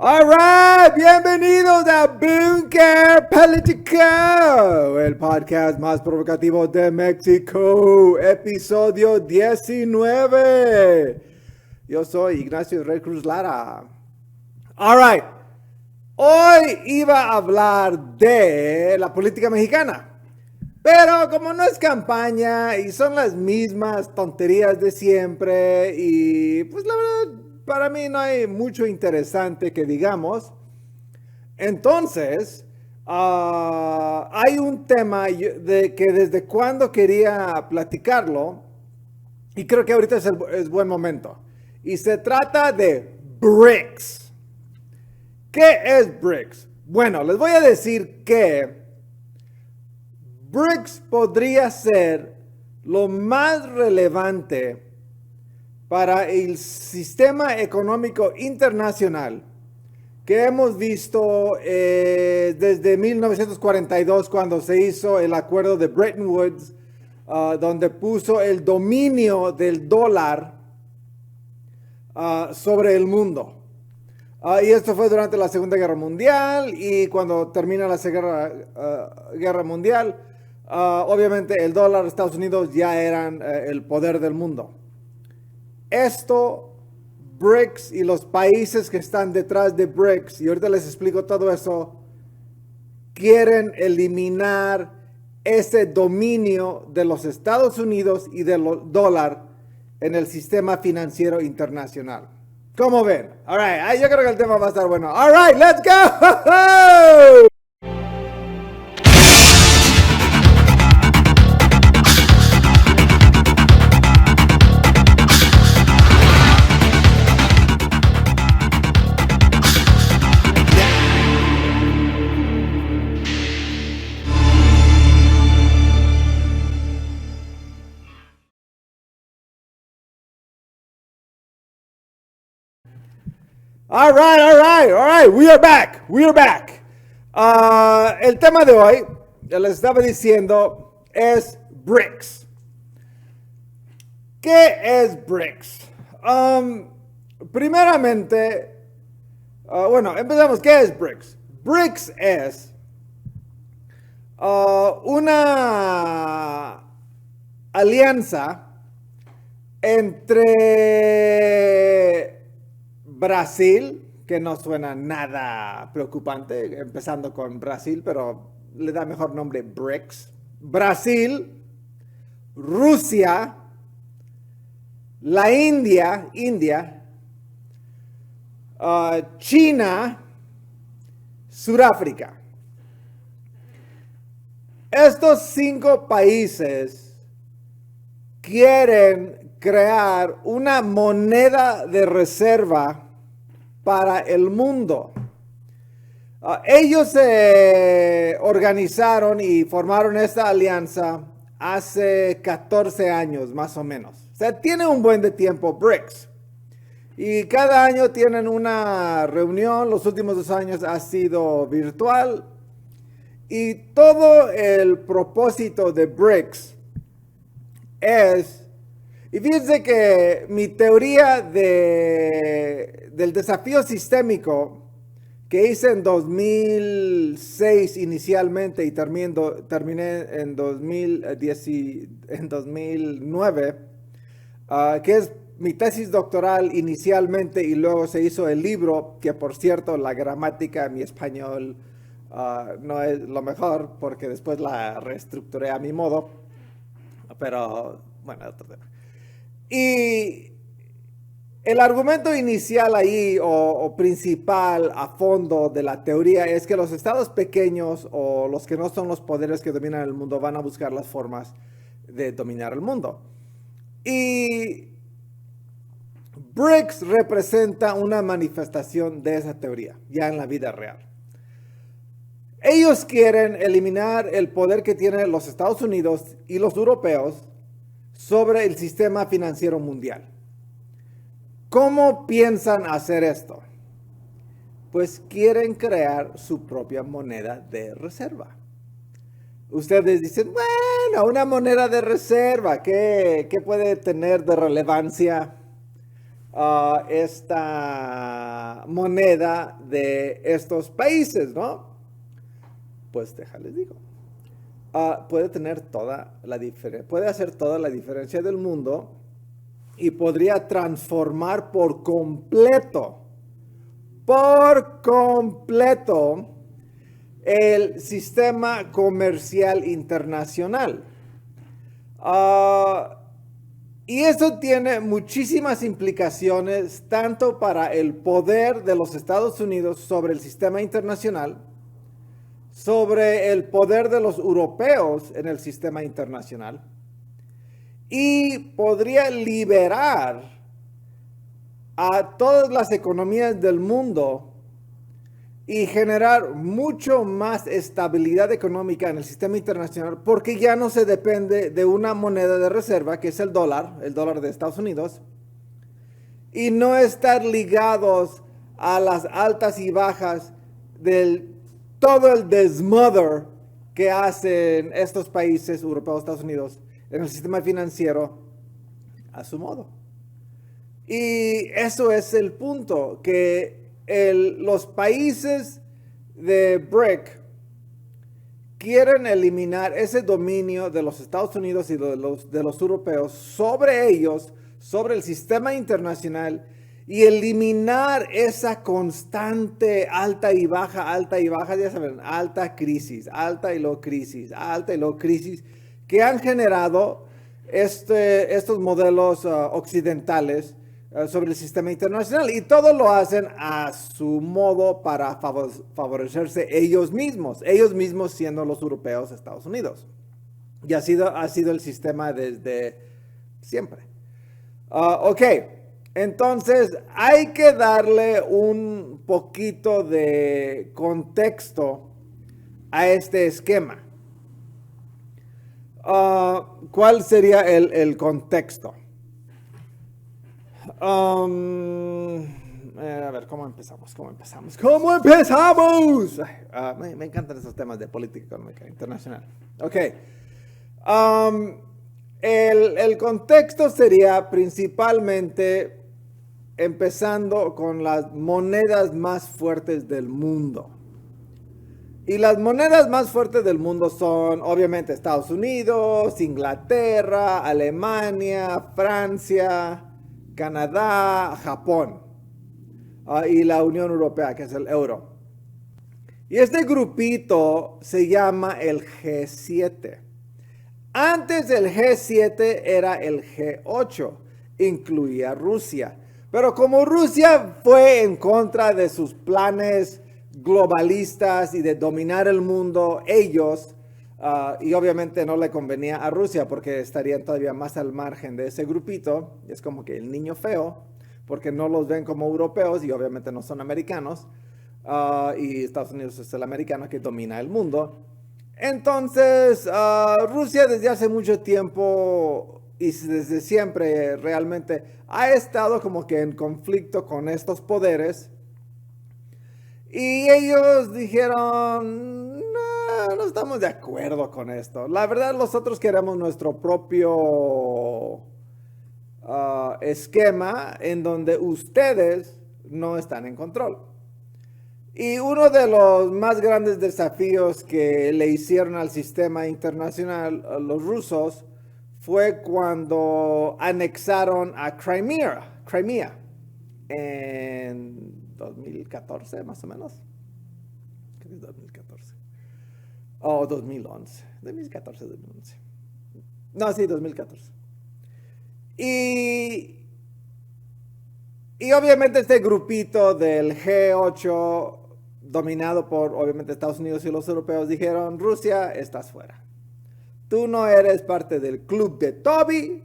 Alright, bienvenidos a Bunker Político, el podcast más provocativo de México, episodio 19. Yo soy Ignacio Rey Cruz Lara. Alright, hoy iba a hablar de la política mexicana. Pero como no es campaña y son las mismas tonterías de siempre y pues la verdad para mí no hay mucho interesante que digamos. Entonces, hay un tema de que desde cuando quería platicarlo y creo que ahorita es buen momento. Y se trata de BRICS. ¿Qué es BRICS? Bueno, les voy a decir que BRICS podría ser lo más relevante para el sistema económico internacional que hemos visto desde 1942 cuando se hizo el acuerdo de Bretton Woods, donde puso el dominio del dólar sobre el mundo. Y esto fue durante la Segunda Guerra Mundial y cuando termina la Guerra Mundial, obviamente el dólar de Estados Unidos ya eran el poder del mundo. Esto, BRICS y los países que están detrás de BRICS, y ahorita les explico todo eso, quieren eliminar ese dominio de los Estados Unidos y del dólar en el sistema financiero internacional. ¿Cómo ven? All right, yo creo que el tema va a estar bueno. All right, let's go! All right. We are back. El tema de hoy, ya les estaba diciendo, es BRICS. ¿Qué es BRICS? Primeramente, empezamos. ¿Qué es BRICS? BRICS es una alianza entre Brasil, que no suena nada preocupante, empezando con Brasil, pero le da mejor nombre BRICS. Brasil, Rusia, la India, China, Sudáfrica. Estos 5 países quieren crear una moneda de reserva para el mundo. Ellos se organizaron y formaron esta alianza hace 14 años más o menos. O sea, tiene un buen de tiempo BRICS. Y cada año tienen una reunión. Los últimos 2 años ha sido virtual. Y todo el propósito de BRICS es... Y fíjense que mi teoría del desafío sistémico que hice en 2006 inicialmente y terminé en 2009, que es mi tesis doctoral inicialmente y luego se hizo el libro, que por cierto la gramática en mi español no es lo mejor porque después la reestructuré a mi modo, pero bueno, otro tema. Y el argumento inicial ahí o principal a fondo de la teoría es que los estados pequeños o los que no son los poderes que dominan el mundo van a buscar las formas de dominar el mundo. Y BRICS representa una manifestación de esa teoría ya en la vida real. Ellos quieren eliminar el poder que tienen los Estados Unidos y los europeos sobre el sistema financiero mundial. ¿Cómo piensan hacer esto? Pues quieren crear su propia moneda de reserva. Ustedes dicen, bueno, una moneda de reserva, ¿qué puede tener de relevancia? esta moneda de estos países, ¿no? Pues déjales digo. Puede tener toda la diferencia, puede hacer toda la diferencia del mundo y podría transformar por completo el sistema comercial internacional. Y eso tiene muchísimas implicaciones tanto para el poder de los Estados Unidos sobre el sistema internacional, sobre el poder de los europeos en el sistema internacional, y podría liberar a todas las economías del mundo y generar mucho más estabilidad económica en el sistema internacional, porque ya no se depende de una moneda de reserva, que es el dólar de Estados Unidos, y no estar ligados a las altas y bajas del todo el desmother que hacen estos países europeos, Estados Unidos, en el sistema financiero a su modo. Y eso es el punto, que los países de BRIC quieren eliminar ese dominio de los Estados Unidos y de los europeos sobre ellos, sobre el sistema internacional, y eliminar esa constante alta y baja, ya saben, alta y luego crisis, que han generado estos modelos occidentales sobre el sistema internacional, y todo lo hacen a su modo para favorecerse ellos mismos siendo los europeos, Estados Unidos. Y ha sido el sistema desde siempre. Ok, entonces hay que darle un poquito de contexto a este esquema. ¿Cuál sería el contexto? A ver, ¿cómo empezamos? Me encantan esos temas de política económica internacional. Ok. El contexto sería principalmente empezando con las monedas más fuertes del mundo. Y las monedas más fuertes del mundo son obviamente Estados Unidos, Inglaterra, Alemania, Francia, Canadá, Japón, y la Unión Europea, que es el euro. Y este grupito se llama el G7. Antes del G7 era el G8, incluía Rusia. Pero como Rusia fue en contra de sus planes globalistas y de dominar el mundo ellos, y obviamente no le convenía a Rusia porque estarían todavía más al margen de ese grupito, es como que el niño feo, porque no los ven como europeos y obviamente no son americanos, y Estados Unidos es el americano que domina el mundo. Entonces Rusia desde hace mucho tiempo y desde siempre realmente ha estado como que en conflicto con estos poderes. Y ellos dijeron, no estamos de acuerdo con esto. La verdad, nosotros queremos nuestro propio esquema en donde ustedes no están en control. Y uno de los más grandes desafíos que le hicieron al sistema internacional los rusos fue cuando anexaron a Crimea en 2014, más o menos. ¿Qué es 2014? Oh, 2011. 2014, 2011. No, sí, 2014. Y obviamente este grupito del G8, dominado por obviamente Estados Unidos y los europeos, dijeron, Rusia, estás fuera. Tú no eres parte del club de Toby.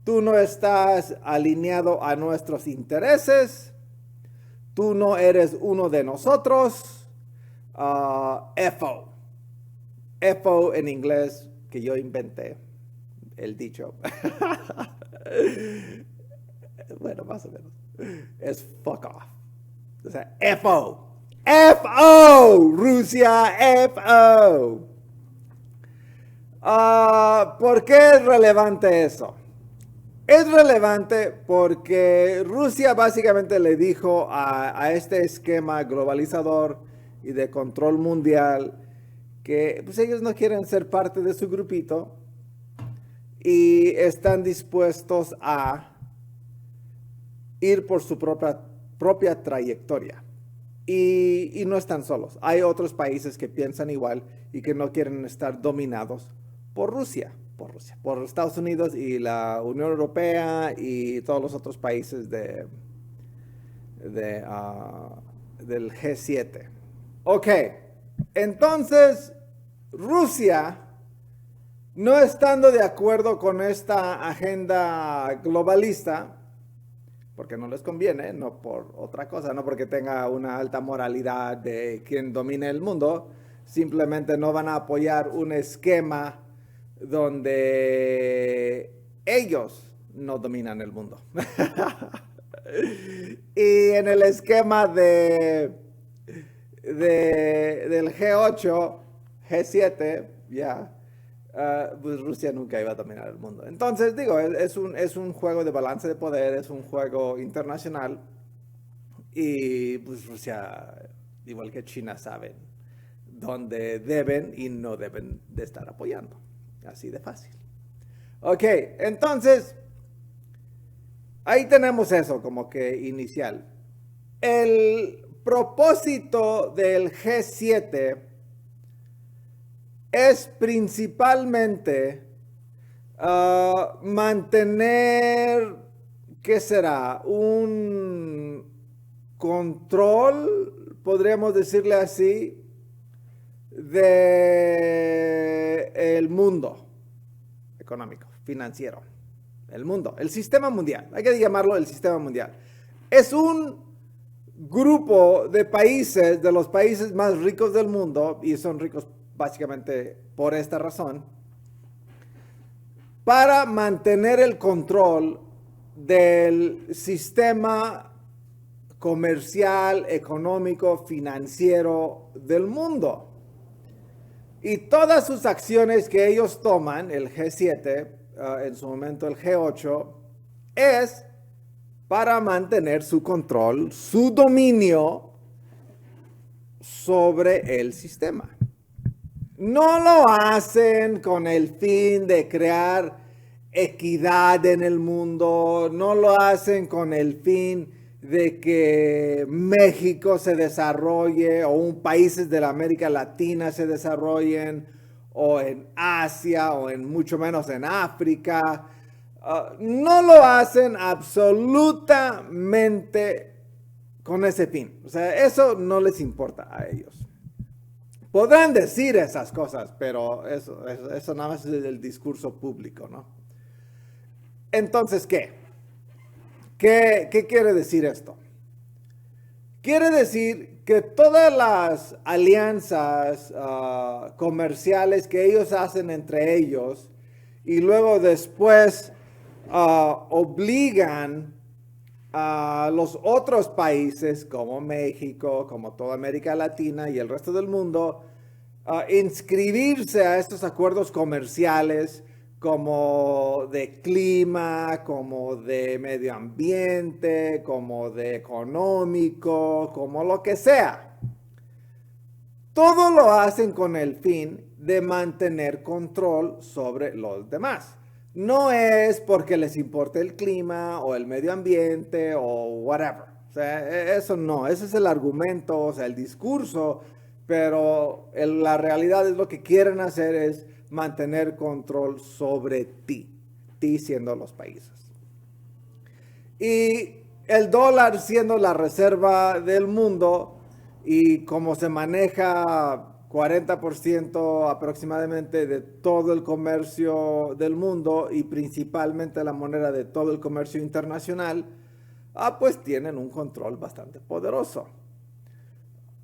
Tú no estás alineado a nuestros intereses. Tú no eres uno de nosotros. FO. FO en inglés, que yo inventé el dicho. Bueno, más o menos. Es fuck off. O sea, FO. FO. Rusia, FO. ¿Por qué es relevante eso? Es relevante porque Rusia básicamente le dijo a este esquema globalizador y de control mundial que pues, ellos no quieren ser parte de su grupito y están dispuestos a ir por su propia trayectoria. Y no están solos. Hay otros países que piensan igual y que no quieren estar dominados por Rusia, por Estados Unidos y la Unión Europea y todos los otros países del G7. Ok, entonces Rusia, no estando de acuerdo con esta agenda globalista, porque no les conviene, no por otra cosa, no porque tenga una alta moralidad de quien domine el mundo, simplemente no van a apoyar un esquema donde ellos no dominan el mundo. Y en el esquema del G8, G7, ya, pues Rusia nunca iba a dominar el mundo. Entonces, digo, es un juego de balance de poder, es un juego internacional y pues Rusia, igual que China, saben dónde deben y no deben de estar apoyando. Así de fácil. Ok, entonces, ahí tenemos eso como que inicial. El propósito del G7 es principalmente mantener, ¿qué será? Un control, podríamos decirle así, de el mundo económico, financiero. El mundo, el sistema mundial, hay que llamarlo el sistema mundial. Es un grupo de países, de los países más ricos del mundo, y son ricos básicamente por esta razón, para mantener el control del sistema comercial, económico, financiero del mundo. Y todas sus acciones que ellos toman, el G7, en su momento el G8, es para mantener su control, su dominio sobre el sistema. No lo hacen con el fin de crear equidad en el mundo, no lo hacen con el fin de que México se desarrolle o un países de la América Latina se desarrollen o en Asia o en mucho menos en África. No lo hacen absolutamente con ese fin. O sea, eso no les importa a ellos. Podrán decir esas cosas, pero eso nada más es el discurso público, ¿no? Entonces, ¿qué? ¿Qué quiere decir esto? Quiere decir que todas las alianzas comerciales que ellos hacen entre ellos y luego después obligan a los otros países como México, como toda América Latina y el resto del mundo, inscribirse a estos acuerdos comerciales como de clima, como de medio ambiente, como de económico, como lo que sea. Todo lo hacen con el fin de mantener control sobre los demás. No es porque les importe el clima o el medio ambiente o whatever. O sea, eso no, ese es el argumento, o sea, el discurso, pero la realidad es lo que quieren hacer es mantener control sobre ti siendo los países. Y el dólar siendo la reserva del mundo y como se maneja 40% aproximadamente de todo el comercio del mundo y principalmente la moneda de todo el comercio internacional, pues tienen un control bastante poderoso.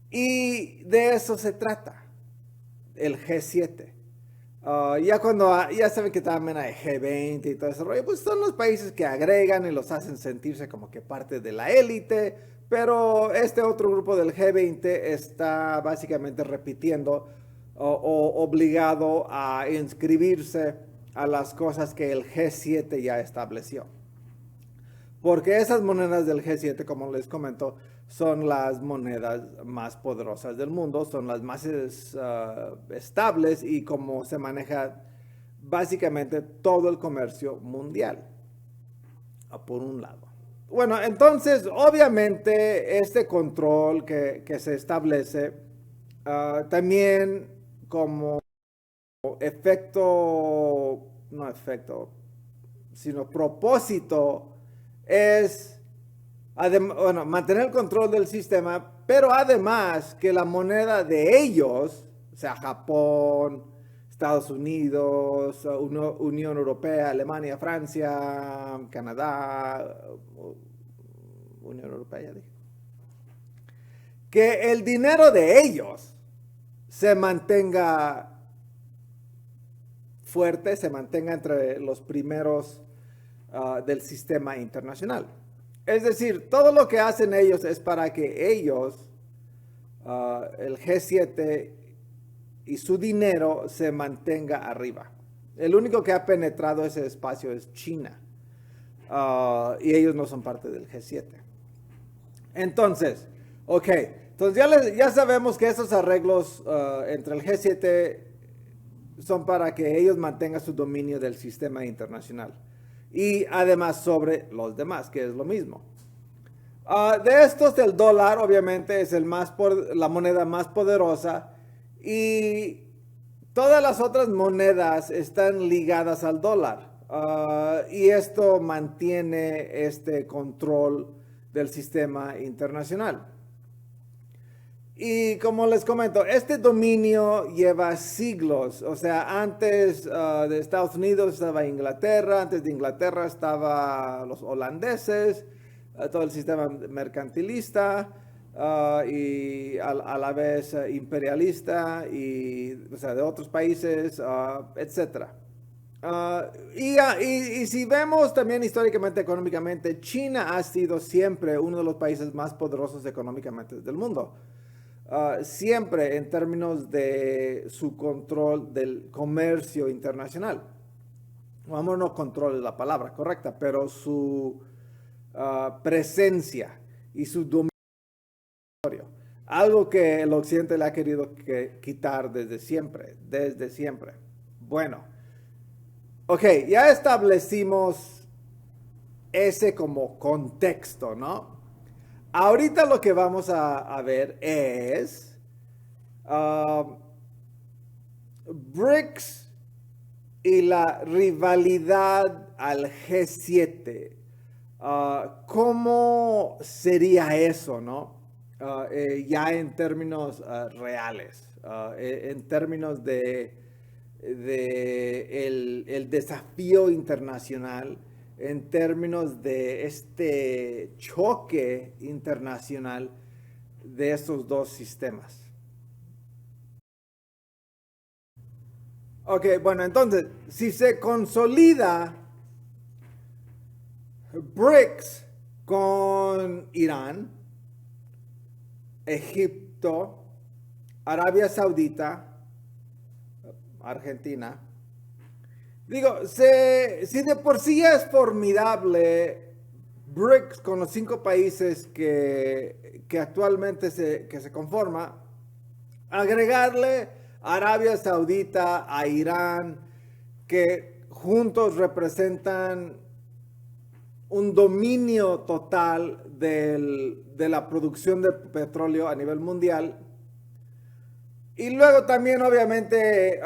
Y de eso se trata el G7. Ya saben que también hay G20 y todo ese rollo, pues son los países que agregan y los hacen sentirse como que parte de la élite, pero este otro grupo del G20 está básicamente repitiendo o obligado a inscribirse a las cosas que el G7 ya estableció. Porque esas monedas del G7, como les comento, son las monedas más poderosas del mundo, son las más estables y como se maneja básicamente todo el comercio mundial, por un lado. Bueno, entonces, obviamente, este control que se establece también como efecto, no efecto, sino propósito es bueno, mantener el control del sistema, pero además que la moneda de ellos, o sea, Japón, Estados Unidos, Unión Europea, Alemania, Francia, Canadá, Unión Europea, ya dije, que el dinero de ellos se mantenga fuerte, se mantenga entre los primeros del sistema internacional. Es decir, todo lo que hacen ellos es para que ellos, el G7 y su dinero se mantenga arriba. El único que ha penetrado ese espacio es China. Y ellos no son parte del G7. Entonces, ok. Entonces ya sabemos que esos arreglos entre el G7 son para que ellos mantengan su dominio del sistema internacional. Y además sobre los demás, que es lo mismo. De estos, el dólar obviamente es la moneda más poderosa y todas las otras monedas están ligadas al dólar. Y esto mantiene este control del sistema internacional. Y como les comento, este dominio lleva siglos. O sea, antes de Estados Unidos estaba Inglaterra, antes de Inglaterra estaban los holandeses, todo el sistema mercantilista y a la vez imperialista y, o sea, de otros países, etc. Y si vemos también históricamente, económicamente, China ha sido siempre uno de los países más poderosos económicamente del mundo. Siempre en términos de su control del comercio internacional. Vamos, no control es la palabra correcta, pero su presencia y su dominio. Algo que el occidente le ha querido quitar desde siempre, desde siempre. Bueno, ok, ya establecimos ese como contexto, ¿no? Ahorita lo que vamos a ver es BRICS y la rivalidad al G7. ¿Cómo sería eso, no? Ya en términos reales, en términos de el desafío internacional, en términos de este choque internacional de estos dos sistemas. Ok, bueno, entonces, si se consolida BRICS con Irán, Egipto, Arabia Saudita, Argentina, digo, si de por sí es formidable BRICS con los 5 países que actualmente se conforma, agregarle a Arabia Saudita, a Irán, que juntos representan un dominio total de la producción de petróleo a nivel mundial. Y luego también, obviamente,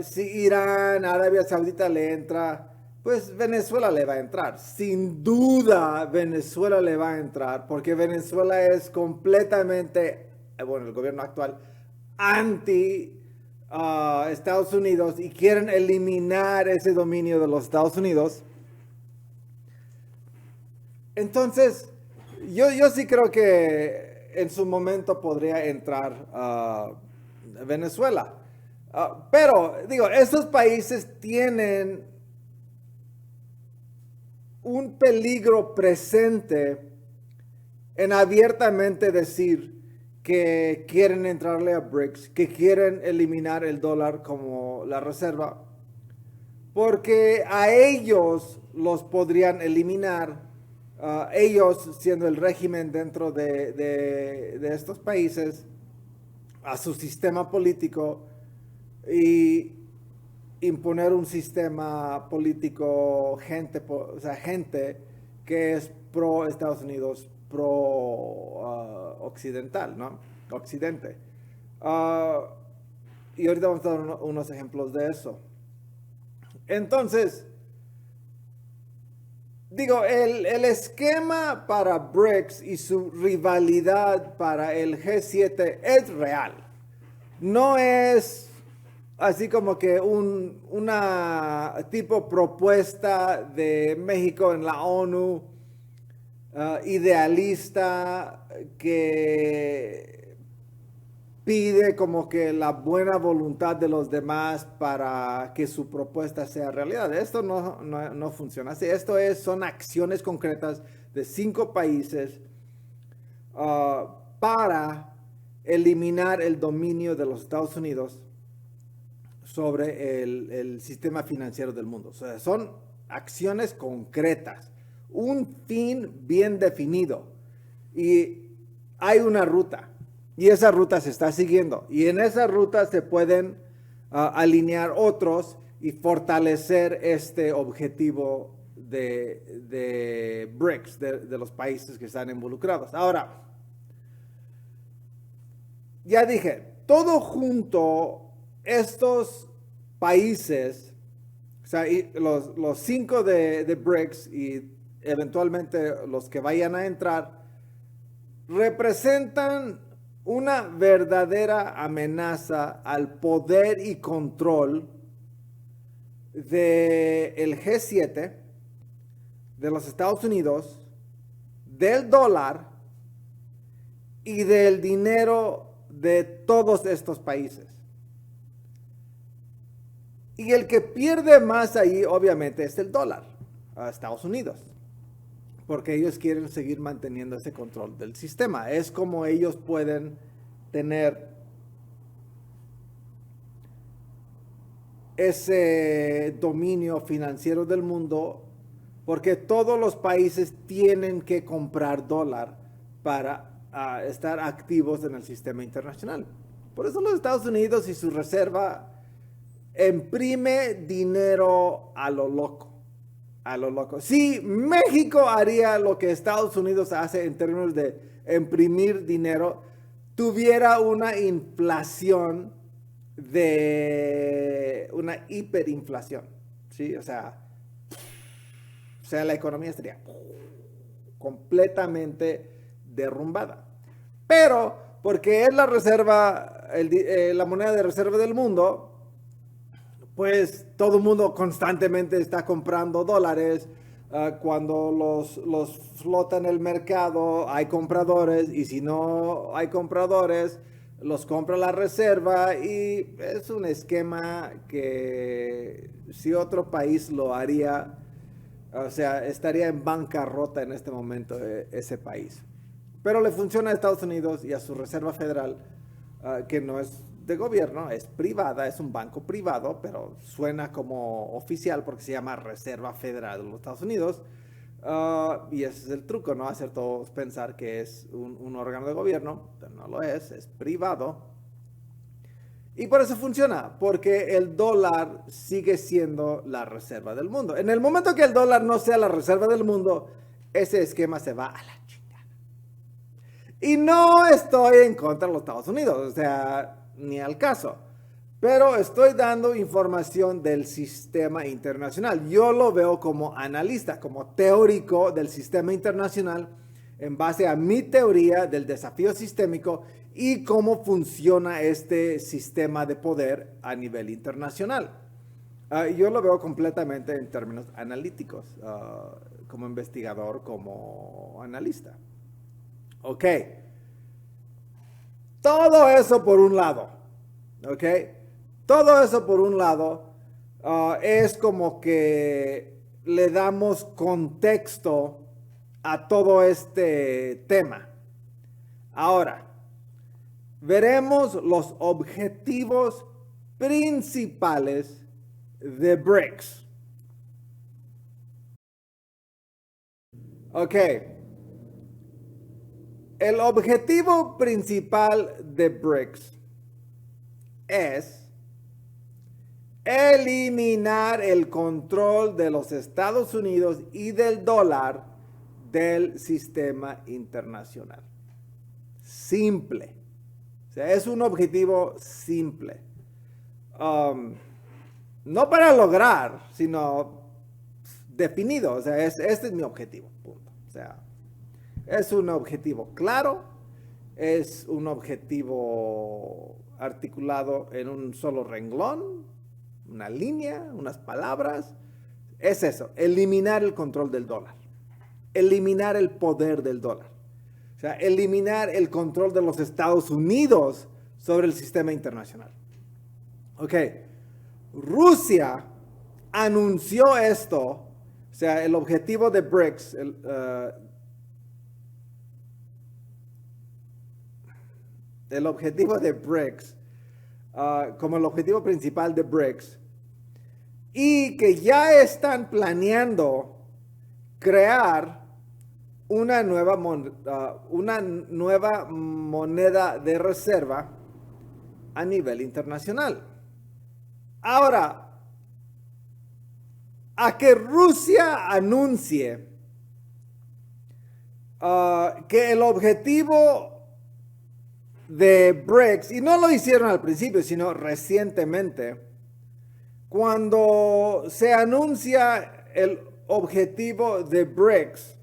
si Irán, Arabia Saudita le entra, pues Venezuela le va a entrar. Sin duda, Venezuela le va a entrar, porque Venezuela es completamente, bueno, el gobierno actual, anti Estados Unidos y quieren eliminar ese dominio de los Estados Unidos. Entonces, yo sí creo que en su momento podría entrar Venezuela. Pero, digo, esos países tienen un peligro presente en abiertamente decir que quieren entrarle a BRICS, que quieren eliminar el dólar como la reserva, porque a ellos los podrían eliminar, ellos siendo el régimen dentro de estos países, a su sistema político y imponer un sistema político, gente que es pro Estados Unidos, pro occidental, ¿no? Occidente. Y ahorita vamos a dar unos ejemplos de eso. Entonces, digo, el esquema para BRICS y su rivalidad para el G7 es real. No es así como que una tipo propuesta de México en la ONU, idealista, que pide como que la buena voluntad de los demás para que su propuesta sea realidad. Esto no funciona así. Son acciones concretas de 5 países para eliminar el dominio de los Estados Unidos sobre el sistema financiero del mundo. O sea, son acciones concretas, un fin bien definido y hay una ruta. Y esa ruta se está siguiendo. Y en esa ruta se pueden alinear otros y fortalecer este objetivo de BRICS, de los países que están involucrados. Ahora, ya dije, todo junto, estos países, o sea, los 5 de BRICS y eventualmente los que vayan a entrar, representan una verdadera amenaza al poder y control del G7, de los Estados Unidos, del dólar y del dinero de todos estos países. Y el que pierde más ahí, obviamente, es el dólar, a Estados Unidos, porque ellos quieren seguir manteniendo ese control del sistema. Es como ellos pueden tener ese dominio financiero del mundo, porque todos los países tienen que comprar dólar para estar activos en el sistema internacional. Por eso los Estados Unidos y su reserva imprime dinero a lo loco. A lo loco. Si México haría lo que Estados Unidos hace en términos de imprimir dinero, tuviera una inflación una hiperinflación, ¿sí? O sea, la economía estaría completamente derrumbada. Pero, porque es la reserva, la moneda de reserva del mundo, pues todo el mundo constantemente está comprando dólares. Cuando los flota en el mercado, hay compradores, y si no hay compradores, los compra la reserva, y es un esquema que si otro país lo haría, o sea, estaría en bancarrota en este momento ese país. Pero le funciona a Estados Unidos y a su Reserva Federal, que no es de gobierno, es privada, es un banco privado, pero suena como oficial porque se llama Reserva Federal de los Estados Unidos. Y ese es el truco, ¿no? Hacer todos pensar que es un órgano de gobierno, pero no lo es privado. Y por eso funciona, porque el dólar sigue siendo la reserva del mundo. En el momento que el dólar no sea la reserva del mundo, ese esquema se va a la chingada. Y no estoy en contra de los Estados Unidos, o sea, ni al caso. Pero estoy dando información del sistema internacional. Yo lo veo como analista, como teórico del sistema internacional, en base a mi teoría del desafío sistémico y cómo funciona este sistema de poder a nivel internacional. Yo lo veo completamente en términos analíticos, como investigador, como analista. Ok. Todo eso por un lado. Ok. Todo eso por un lado es como que le damos contexto a todo este tema. Ahora, veremos los objetivos principales de BRICS. Ok. El objetivo principal de BRICS es eliminar el control de los Estados Unidos y del dólar del sistema internacional. Simple. O sea, es un objetivo simple. No para lograr, sino definido. O sea, este es mi objetivo. Punto. O sea, es un objetivo claro, es un objetivo articulado en un solo renglón, una línea, unas palabras. Es eso, eliminar el control del dólar, eliminar el poder del dólar. O sea, eliminar el control de los Estados Unidos sobre el sistema internacional. Ok, Rusia anunció esto, o sea, el objetivo de BRICS, el objetivo de BRICS, como el objetivo principal de BRICS, y que ya están planeando crear una nueva moneda de reserva a nivel internacional. Ahora, a que Rusia anuncie que el objetivo de BRICS, y no lo hicieron al principio, sino recientemente, cuando se anuncia el objetivo de BRICS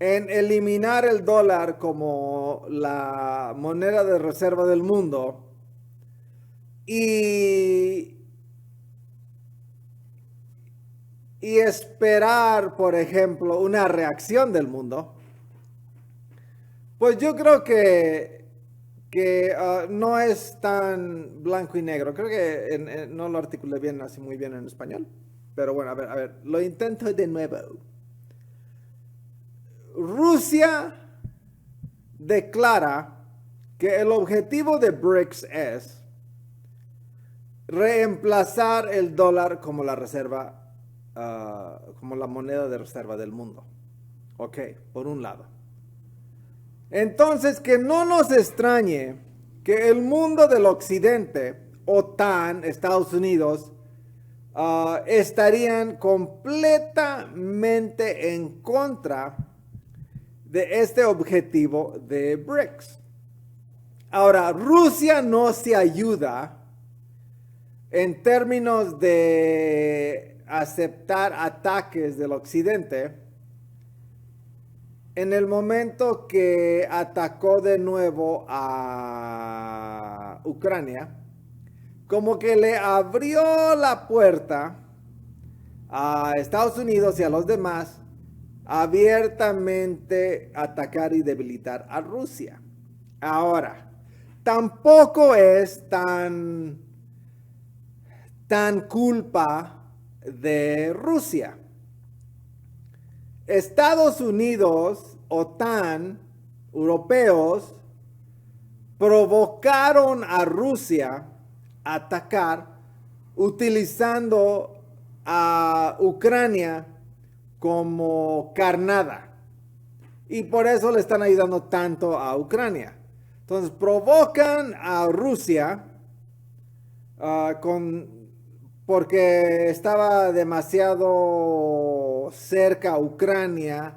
en eliminar el dólar como la moneda de reserva del mundo y esperar, por ejemplo, una reacción del mundo, pues yo creo que no es tan blanco y negro. Creo que no lo articulé bien, así muy bien en español. Pero bueno, a ver, lo intento de nuevo. Rusia declara que el objetivo de BRICS es reemplazar el dólar como la reserva, como la moneda de reserva del mundo. Ok, por un lado. Entonces, que no nos extrañe que el mundo del occidente, OTAN, Estados Unidos, estarían completamente en contra de este objetivo de BRICS. Ahora, Rusia no se ayuda en términos de aceptar ataques del occidente en el momento que atacó de nuevo a Ucrania, como que le abrió la puerta a Estados Unidos y a los demás abiertamente atacar y debilitar a Rusia. Ahora, tampoco es tan culpa de Rusia. Estados Unidos, OTAN, europeos, provocaron a Rusia a atacar utilizando a Ucrania como carnada. Y por eso le están ayudando tanto a Ucrania. Entonces provocan a Rusia porque estaba demasiado cerca Ucrania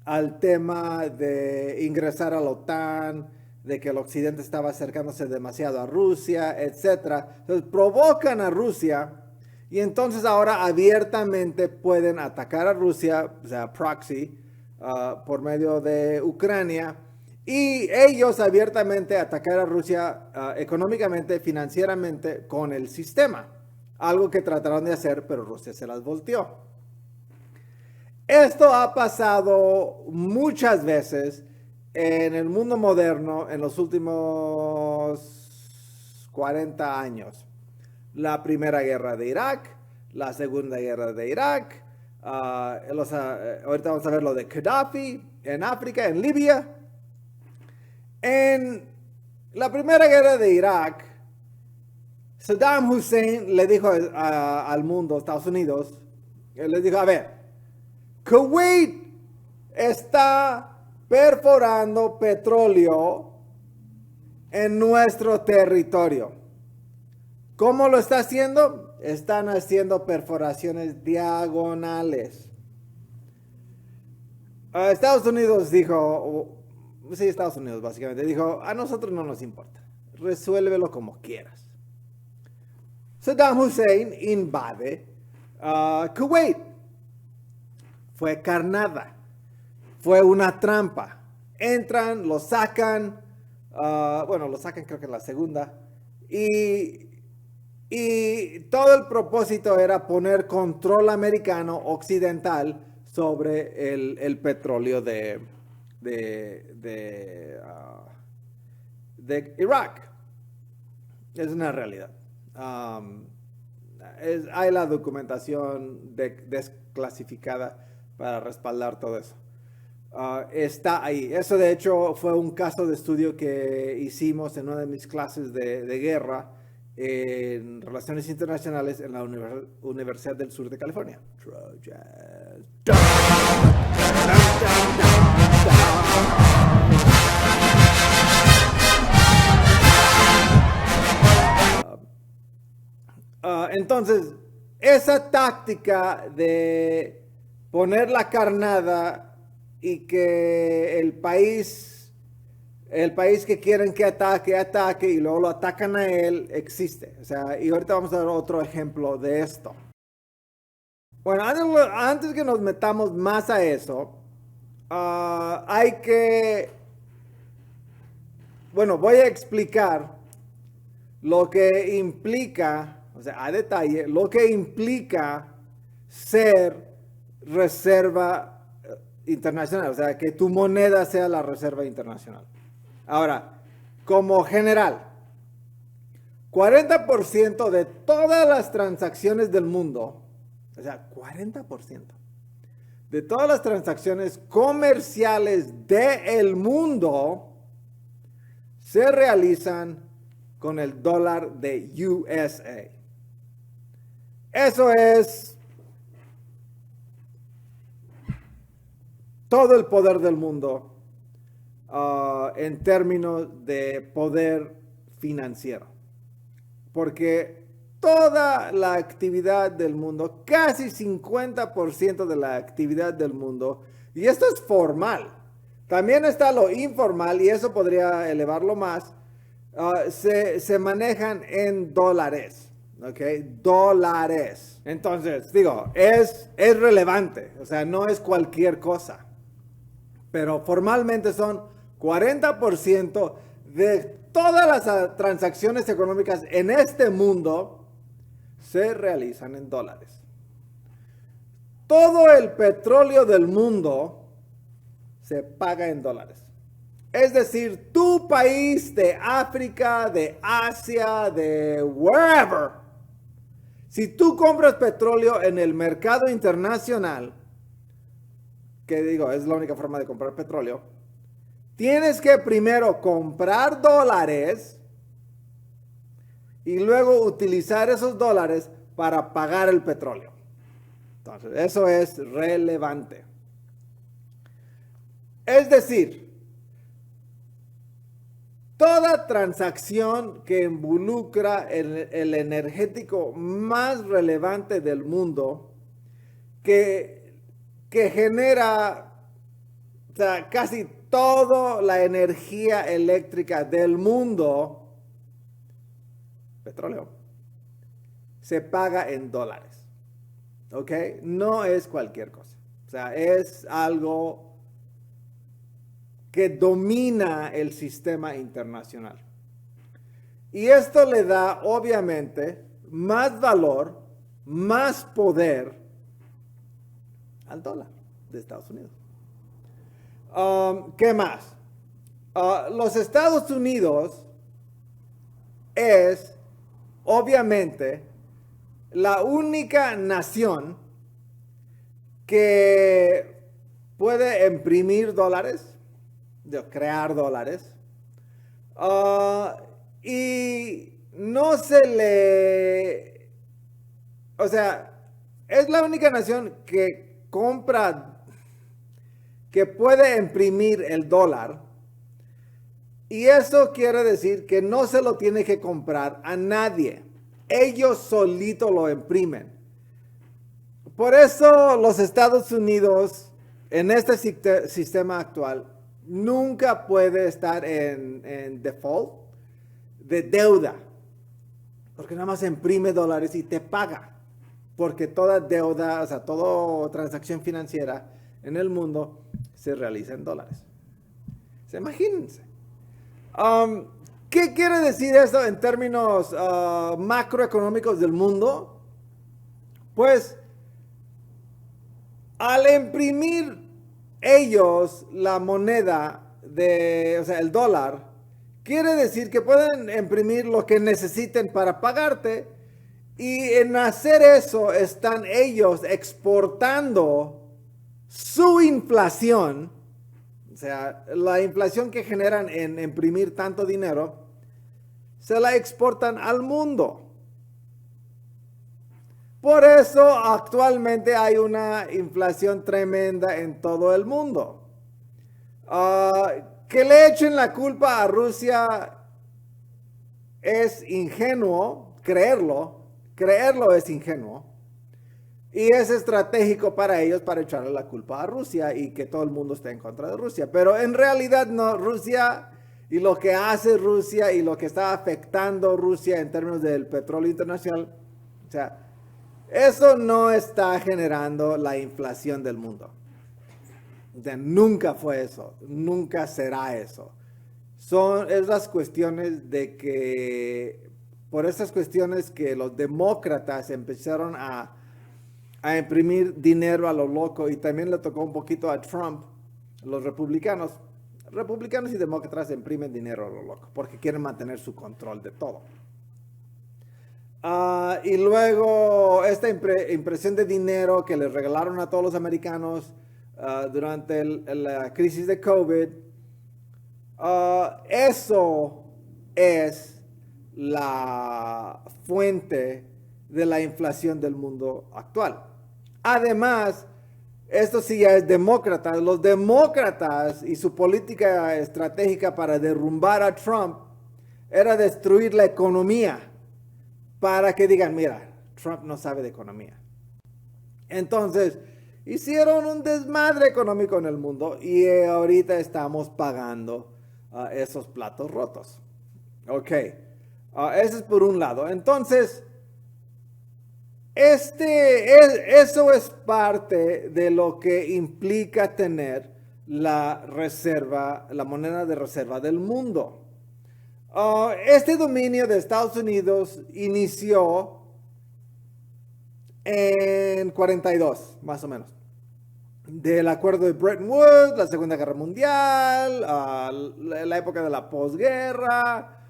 al tema de ingresar a la OTAN, de que el occidente estaba acercándose demasiado a Rusia, etc. Entonces provocan a Rusia y entonces ahora abiertamente pueden atacar a Rusia, o sea, proxy, por medio de Ucrania. Y ellos abiertamente atacar a Rusia económicamente, financieramente con el sistema. Algo que trataron de hacer, pero Rusia se las volteó. Esto ha pasado muchas veces en el mundo moderno en los últimos 40 años. La primera guerra de Irak, la segunda guerra de Irak, ahorita vamos a ver lo de Gaddafi en África, en Libia. En la primera guerra de Irak, Saddam Hussein le dijo al mundo, Estados Unidos, le dijo, a ver, Kuwait está perforando petróleo en nuestro territorio. ¿Cómo lo está haciendo? Están haciendo perforaciones diagonales. Estados Unidos dijo, sí, Estados Unidos básicamente dijo, a nosotros no nos importa, resuélvelo como quieras. Saddam Hussein invade Kuwait. Fue carnada, fue una trampa. Entran, lo sacan, lo sacan creo que en la segunda, y todo el propósito era poner control americano occidental sobre el petróleo de Irak. Es una realidad. Hay la documentación desclasificada para respaldar todo eso. Está ahí. Eso de hecho fue un caso de estudio que hicimos en una de mis clases de guerra en Relaciones Internacionales en la Universidad del Sur de California. Entonces, esa táctica de poner la carnada y que el país que quieren que ataque y luego lo atacan a él, existe. O sea, y ahorita vamos a dar otro ejemplo de esto. Bueno, antes que nos metamos más a eso, voy a explicar lo que implica, o sea, a detalle, lo que implica ser reserva internacional, o sea, que tu moneda sea la reserva internacional. Ahora, como general, 40% de todas las transacciones del mundo, o sea, 40% de todas las transacciones comerciales del mundo se realizan con el dólar de USA. Eso es todo el poder del mundo en términos de poder financiero. Porque toda la actividad del mundo, casi 50% de la actividad del mundo, y esto es formal, también está lo informal, y eso podría elevarlo más, se manejan en dólares. ¿Ok? Dólares. Entonces, digo, es relevante, o sea, no es cualquier cosa. Pero formalmente son 40% de todas las transacciones económicas en este mundo se realizan en dólares. Todo el petróleo del mundo se paga en dólares. Es decir, tu país de África, de Asia, de wherever, si tú compras petróleo en el mercado internacional, que digo, es la única forma de comprar petróleo, tienes que primero comprar dólares y luego utilizar esos dólares para pagar el petróleo. Entonces, eso es relevante. Es decir, toda transacción que involucra el energético más relevante del mundo, que genera, o sea, casi toda la energía eléctrica del mundo, petróleo, se paga en dólares. ¿Ok? No es cualquier cosa. O sea, es algo que domina el sistema internacional. Y esto le da, obviamente, más valor, más poder al dólar de Estados Unidos. ¿Qué más? Los Estados Unidos es, obviamente, la única nación que puede imprimir dólares, de crear dólares, y no se le, o sea, es la única nación que compra que puede imprimir el dólar. Y eso quiere decir que no se lo tiene que comprar a nadie. Ellos solitos lo imprimen. Por eso los Estados Unidos, en este sistema actual, nunca puede estar en default de deuda. Porque nada más imprime dólares y te paga. Porque toda deuda, o sea, toda transacción financiera en el mundo se realiza en dólares. Imagínense. ¿Qué quiere decir esto en términos macroeconómicos del mundo? Pues, al imprimir ellos la moneda o sea, el dólar, quiere decir que pueden imprimir lo que necesiten para pagarte, y en hacer eso están ellos exportando su inflación, o sea, la inflación que generan en imprimir tanto dinero, se la exportan al mundo. Por eso actualmente hay una inflación tremenda en todo el mundo. Que le echen la culpa a Rusia es ingenuo, creerlo es ingenuo. Y es estratégico para ellos para echarle la culpa a Rusia y que todo el mundo esté en contra de Rusia. Pero en realidad no, Rusia y lo que hace Rusia y lo que está afectando Rusia en términos del petróleo internacional, o sea, eso no está generando la inflación del mundo. O sea, nunca fue eso, nunca será eso. Son esas cuestiones de que, por esas cuestiones que los demócratas empezaron a imprimir dinero a lo loco, y también le tocó un poquito a Trump. Los republicanos y demócratas imprimen dinero a lo loco porque quieren mantener su control de todo. Y luego esta impresión de dinero que les regalaron a todos los americanos durante la crisis de COVID, eso es la fuente de la inflación del mundo actual. Además, esto sí ya es demócrata. Los demócratas y su política estratégica para derrumbar a Trump era destruir la economía para que digan, mira, Trump no sabe de economía. Entonces, hicieron un desmadre económico en el mundo y ahorita estamos pagando esos platos rotos. Ok, eso es por un lado. Entonces, eso es parte de lo que implica tener la moneda de reserva del mundo. Este dominio de Estados Unidos inició en 42, más o menos. Del acuerdo de Bretton Woods, la Segunda Guerra Mundial, la época de la posguerra.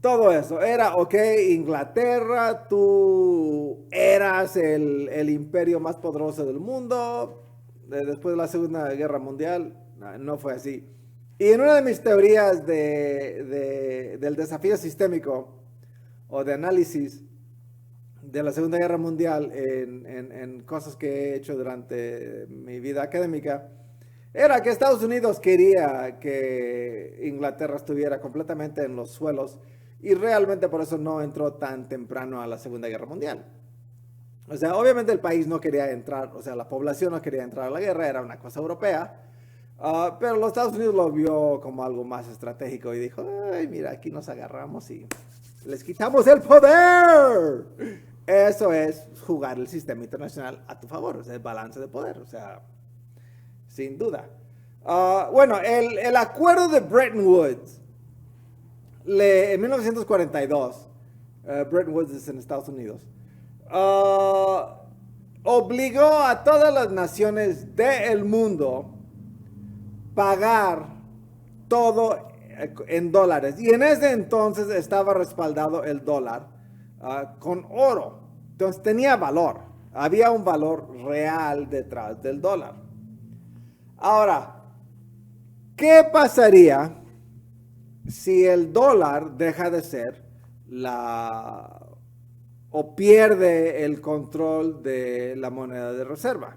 Todo eso era, ok, Inglaterra, tú eras el imperio más poderoso del mundo. Después de la Segunda Guerra Mundial, no fue así. Y en una de mis teorías del desafío sistémico o de análisis de la Segunda Guerra Mundial en cosas que he hecho durante mi vida académica, era que Estados Unidos quería que Inglaterra estuviera completamente en los suelos, y realmente por eso no entró tan temprano a la Segunda Guerra Mundial. O sea, obviamente el país no quería entrar, o sea, la población no quería entrar a la guerra, era una cosa europea, pero los Estados Unidos lo vio como algo más estratégico y dijo, ay, mira, aquí nos agarramos y les quitamos el poder. Eso es jugar el sistema internacional a tu favor, o sea, el balance de poder, o sea, sin duda. Bueno, el acuerdo de Bretton Woods, en 1942, Bretton Woods es en Estados Unidos, obligó a todas las naciones del mundo pagar todo en dólares. Y en ese entonces estaba respaldado el dólar con oro. Entonces tenía valor. Había un valor real detrás del dólar. Ahora, ¿qué pasaría si el dólar deja de ser o pierde el control de la moneda de reserva?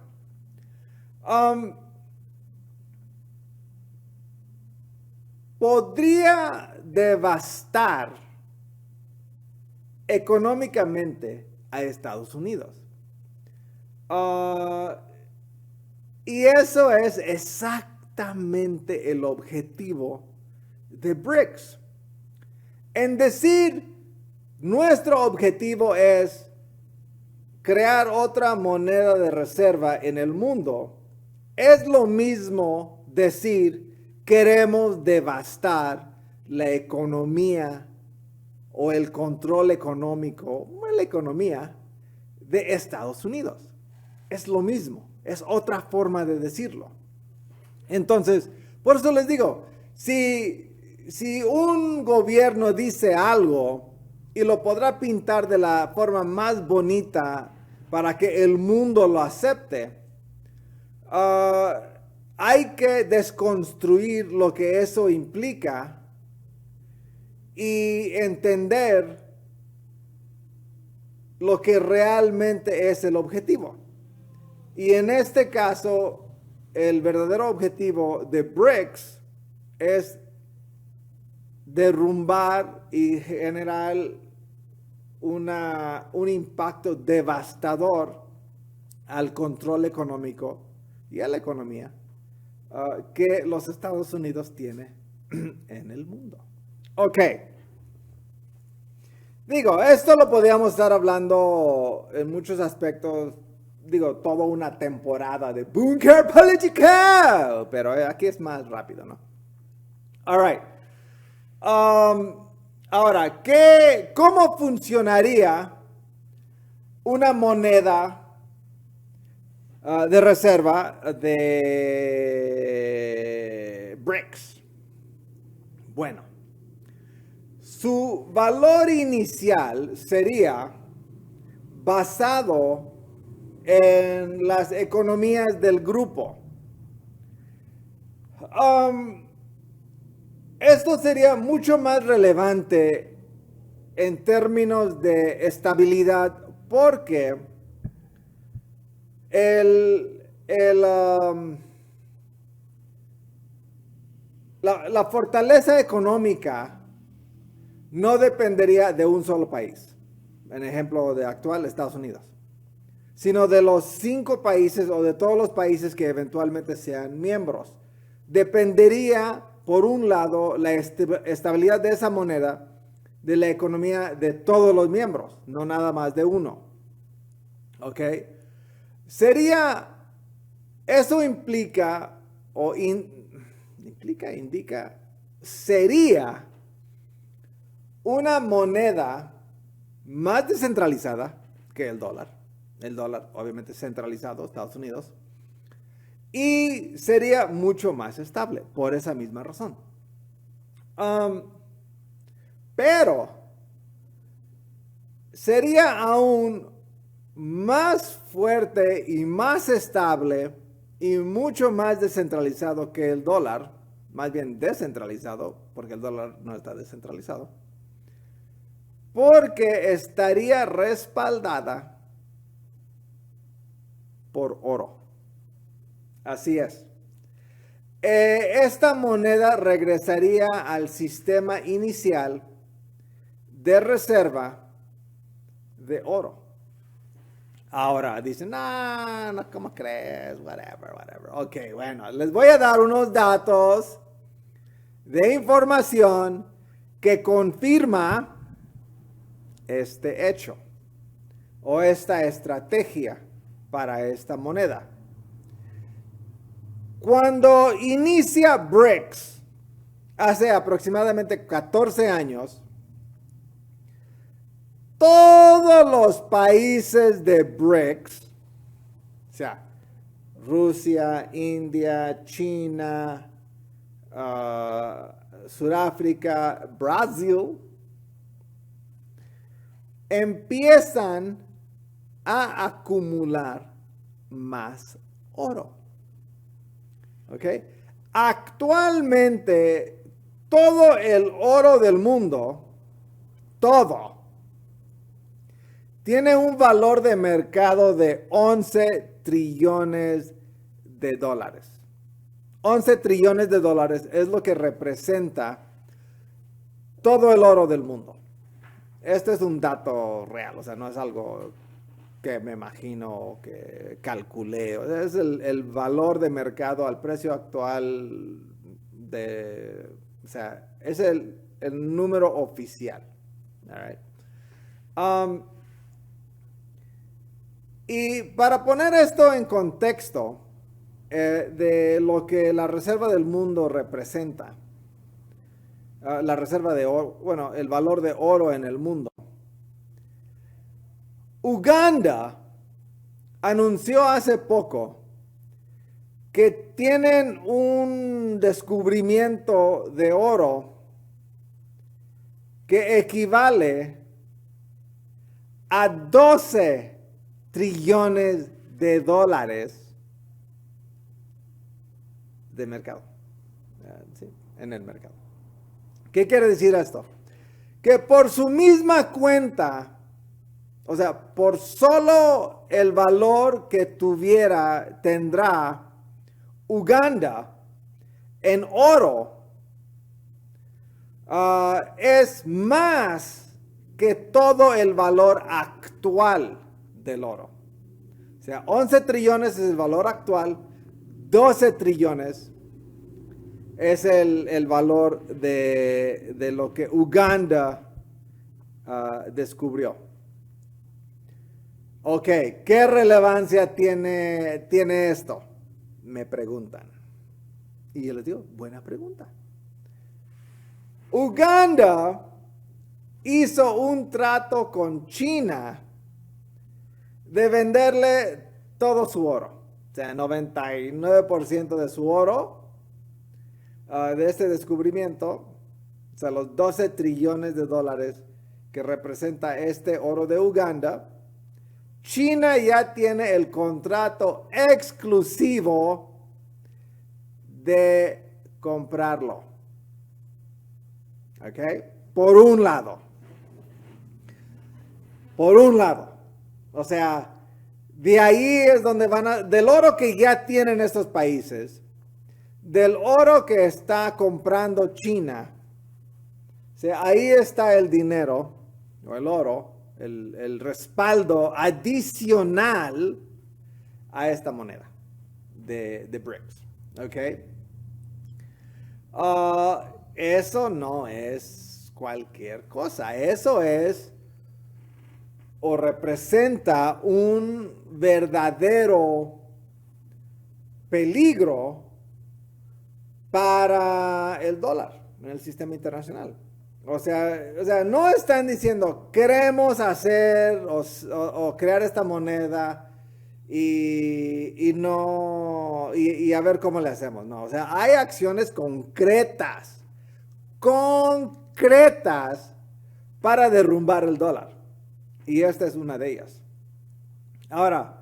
podría devastar económicamente a Estados Unidos. Y eso es exactamente el objetivo de BRICS. En decir, nuestro objetivo es crear otra moneda de reserva en el mundo, es lo mismo decir, queremos devastar la economía o el control económico, la economía de Estados Unidos. Es lo mismo, es otra forma de decirlo. Entonces, por eso les digo, si un gobierno dice algo y lo podrá pintar de la forma más bonita para que el mundo lo acepte, hay que desconstruir lo que eso implica y entender lo que realmente es el objetivo. Y en este caso, el verdadero objetivo de BRICS es derrumbar y generar un impacto devastador al control económico y a la economía que los Estados Unidos tiene en el mundo. Ok. Digo, esto lo podríamos estar hablando en muchos aspectos, digo, toda una temporada de Bunker Political, pero aquí es más rápido, ¿no? All right. Ahora, ¿cómo funcionaría una moneda de reserva de BRICS? Bueno, su valor inicial sería basado en las economías del grupo. Esto sería mucho más relevante en términos de estabilidad porque la fortaleza económica no dependería de un solo país, en ejemplo de actual Estados Unidos, sino de los 5 países o de todos los países que eventualmente sean miembros. Dependería, por un lado, la estabilidad de esa moneda de la economía de todos los miembros, no nada más de uno. ¿Ok? Eso implica, sería una moneda más descentralizada que el dólar. El dólar, obviamente, centralizado, Estados Unidos. Y sería mucho más estable por esa misma razón. Pero sería aún más fuerte y más estable y mucho más descentralizado que el dólar. Más bien descentralizado, porque el dólar no está descentralizado. Porque estaría respaldada por oro. Así es. Esta moneda regresaría al sistema inicial de reserva de oro. Ahora dicen, no, ¿cómo crees? Whatever. Ok, bueno, les voy a dar unos datos de información que confirma este hecho o esta estrategia para esta moneda. Cuando inicia BRICS, hace aproximadamente 14 años, todos los países de BRICS, o sea, Rusia, India, China, Sudáfrica, Brasil, empiezan a acumular más oro. ¿Ok? Actualmente, todo el oro del mundo, todo, tiene un valor de mercado de 11 trillones de dólares. 11 trillones de dólares es lo que representa todo el oro del mundo. Este es un dato real, o sea, no es algo que me imagino, que calculé. Es el valor de mercado al precio actual o sea, es el número oficial. All right. Y para poner esto en contexto de lo que la reserva del mundo representa, la reserva de oro, bueno, el valor de oro en el mundo. Uganda anunció hace poco que tienen un descubrimiento de oro que equivale a 12 trillones de dólares de mercado. Sí, en el mercado. ¿Qué quiere decir esto? Que por su misma cuenta, o sea, por solo el valor que tendrá Uganda en oro, es más que todo el valor actual del oro. O sea, 11 trillones es el valor actual, 12 trillones es el valor de lo que Uganda descubrió. Ok, ¿qué relevancia tiene esto? Me preguntan. Y yo les digo, buena pregunta. Uganda hizo un trato con China de venderle todo su oro. O sea, 99% de su oro de este descubrimiento, o sea, los 12 trillones de dólares que representa este oro de Uganda, China ya tiene el contrato exclusivo de comprarlo. ¿Ok? Por un lado. Por un lado. O sea, de ahí es donde del oro que ya tienen estos países, del oro que está comprando China, o sea, ahí está el dinero, o el oro, el respaldo adicional a esta moneda de BRICS. ¿Ok? Eso no es cualquier cosa. Eso es o representa un verdadero peligro para el dólar en el sistema internacional. O sea, no están diciendo queremos hacer o crear esta moneda y a ver cómo le hacemos. No, o sea, hay acciones concretas para derrumbar el dólar. Y esta es una de ellas. Ahora,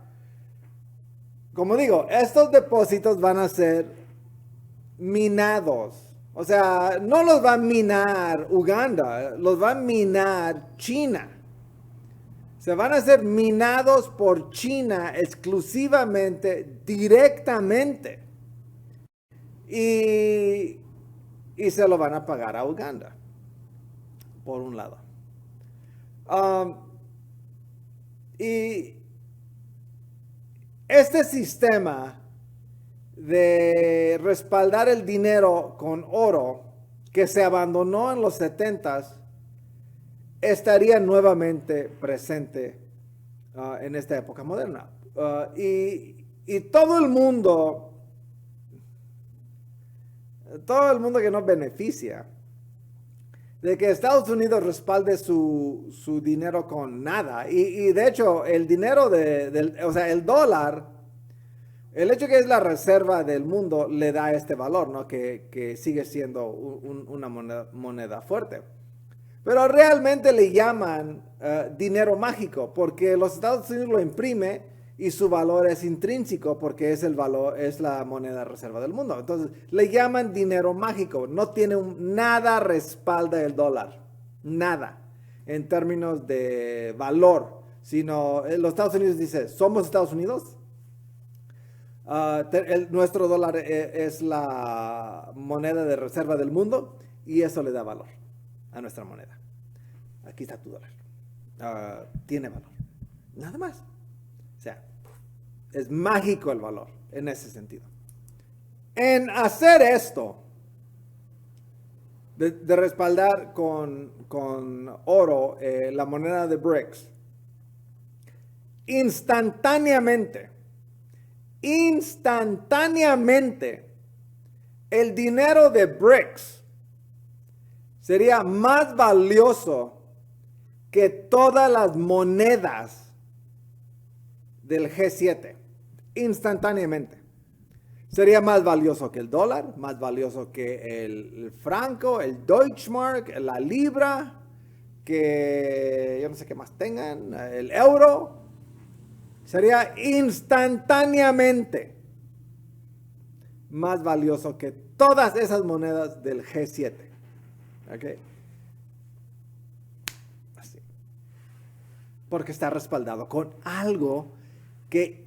como digo, estos depósitos van a ser minados. O sea, no los va a minar Uganda, los va a minar China. Se van a ser minados por China exclusivamente, directamente. Y se lo van a pagar a Uganda, por un lado. Y este sistema de respaldar el dinero con oro que se abandonó en los 70s estaría nuevamente presente en esta época moderna. Y todo el mundo que nos beneficia de que Estados Unidos respalde su dinero con nada. Y de hecho, el dinero o sea, el dólar, el hecho que es la reserva del mundo le da este valor, ¿no? Que sigue siendo una moneda fuerte. Pero realmente le llaman dinero mágico porque los Estados Unidos lo imprime y su valor es intrínseco porque es la moneda reserva del mundo. Entonces le llaman dinero mágico. No tiene nada respalda el dólar. Nada. En términos de valor. Sino los Estados Unidos dice, ¿somos Estados Unidos? Nuestro dólar es la moneda de reserva del mundo y eso le da valor a nuestra moneda. Aquí está tu dólar. Tiene valor. Nada más. O sea, es mágico el valor en ese sentido. En hacer esto, de respaldar con oro la moneda de BRICS, instantáneamente, el dinero de BRICS sería más valioso que todas las monedas del G7, instantáneamente. Sería más valioso que el dólar, más valioso que el franco, el Deutschmark, la libra, que yo no sé qué más tengan, el euro. Sería instantáneamente más valioso que todas esas monedas del G7. ¿Ok? Así. Porque está respaldado con algo que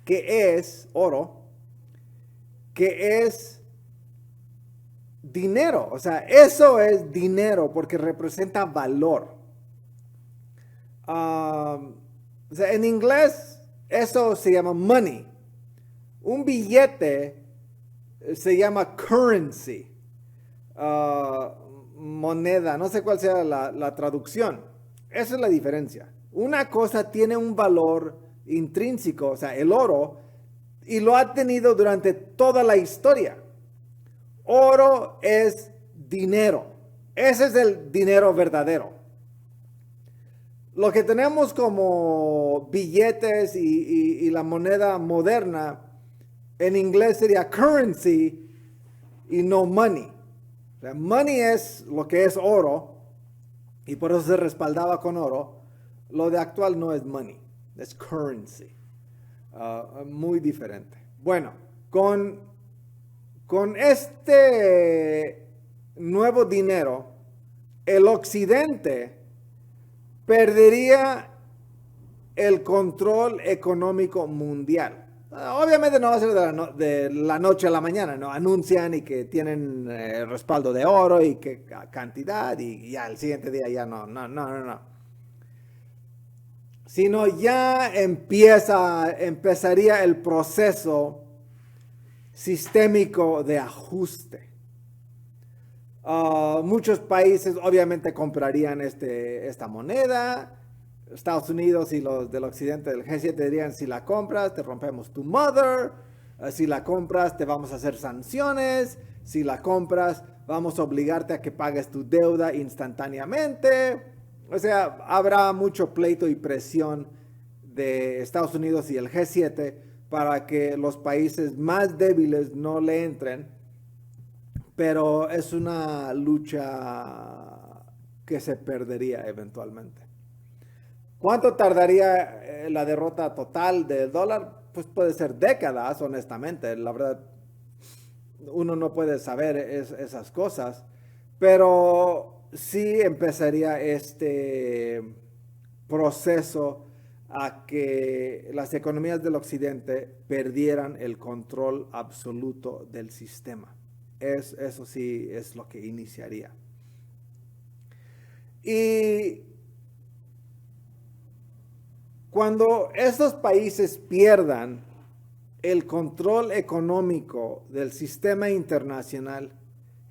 es oro, que es dinero. O sea, eso es dinero porque representa valor. O sea, en inglés eso se llama money. Un billete se llama currency. Moneda, no sé cuál sea la traducción. Esa es la diferencia. Una cosa tiene un valor intrínseco, o sea, el oro, y lo ha tenido durante toda la historia. Oro es dinero. Ese es el dinero verdadero. Lo que tenemos como billetes y la moneda moderna, en inglés sería currency y no money. O sea, money es lo que es oro y por eso se respaldaba con oro. Lo de actual no es money, es currency. Muy diferente. Bueno, con este nuevo dinero, el occidente perdería el control económico mundial. Obviamente no va a ser de la noche a la mañana, ¿no? Anuncian y que tienen respaldo de oro y que cantidad y ya el siguiente día ya no. Sino ya empezaría el proceso sistémico de ajuste. Muchos países obviamente comprarían esta moneda. Estados Unidos y los del occidente del G7 dirían, si la compras te rompemos tu mother, si la compras te vamos a hacer sanciones, si la compras vamos a obligarte a que pagues tu deuda instantáneamente. O sea, habrá mucho pleito y presión de Estados Unidos y el G7 para que los países más débiles no le entren, pero es una lucha que se perdería eventualmente. ¿Cuánto tardaría la derrota total del dólar? Pues puede ser décadas, honestamente. La verdad, uno no puede saber esas cosas. Pero sí empezaría este proceso a que las economías del occidente perdieran el control absoluto del sistema. Eso sí es lo que iniciaría. Y cuando estos países pierdan el control económico del sistema internacional,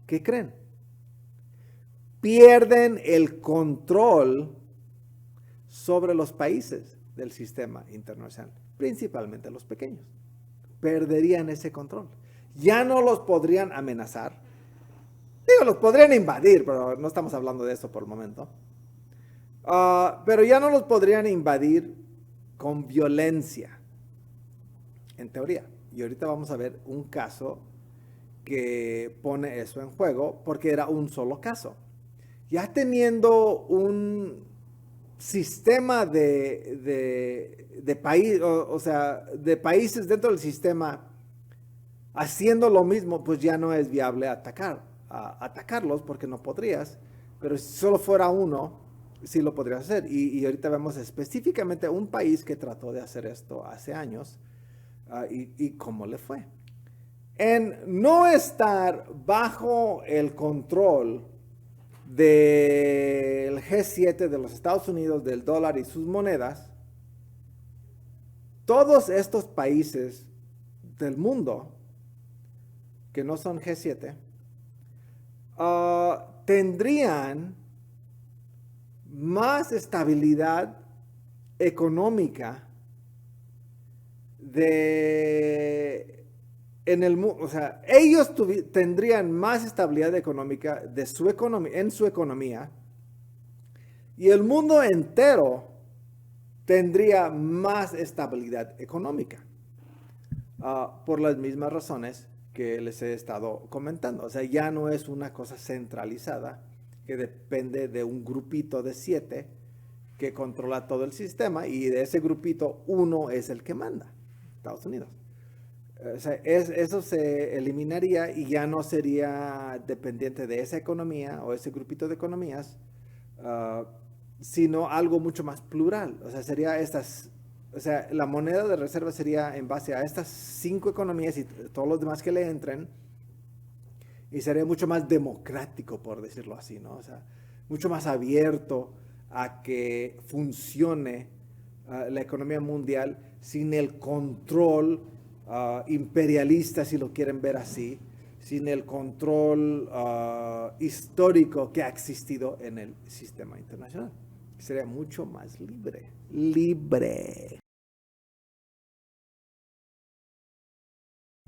¿qué creen? Pierden el control sobre los países del sistema internacional, principalmente los pequeños. Perderían ese control. Ya no los podrían amenazar. Digo, los podrían invadir, pero no estamos hablando de eso por el momento. Pero ya no los podrían invadir con violencia, en teoría. Y ahorita vamos a ver un caso que pone eso en juego, porque era un solo caso. Ya teniendo un sistema de país, o sea, de países dentro del sistema haciendo lo mismo, pues ya no es viable atacarlos porque no podrías, pero si solo fuera uno, sí lo podrías hacer. Y ahorita vemos específicamente un país que trató de hacer esto hace años, y cómo le fue. En no estar bajo el control del G7 de los Estados Unidos, del dólar y sus monedas, todos estos países del mundo que no son G7 tendrían más estabilidad económica en el mundo. O sea, ellos tendrían más estabilidad económica en su economía, y el mundo entero tendría más estabilidad económica, por las mismas razones que les he estado comentando. O sea, ya no es una cosa centralizada que depende de un grupito de 7 que controla todo el sistema, y de ese grupito uno es el que manda, Estados Unidos. O sea, eso se eliminaría y ya no sería dependiente de esa economía o ese grupito de economías, sino algo mucho más plural. O sea, la moneda de reserva sería en base a estas 5 economías y todos los demás que le entren, y sería mucho más democrático, por decirlo así, ¿no? O sea, mucho más abierto a que funcione la economía mundial sin el control imperialista, si lo quieren ver así, sin el control histórico que ha existido en el sistema internacional. Sería mucho más libre.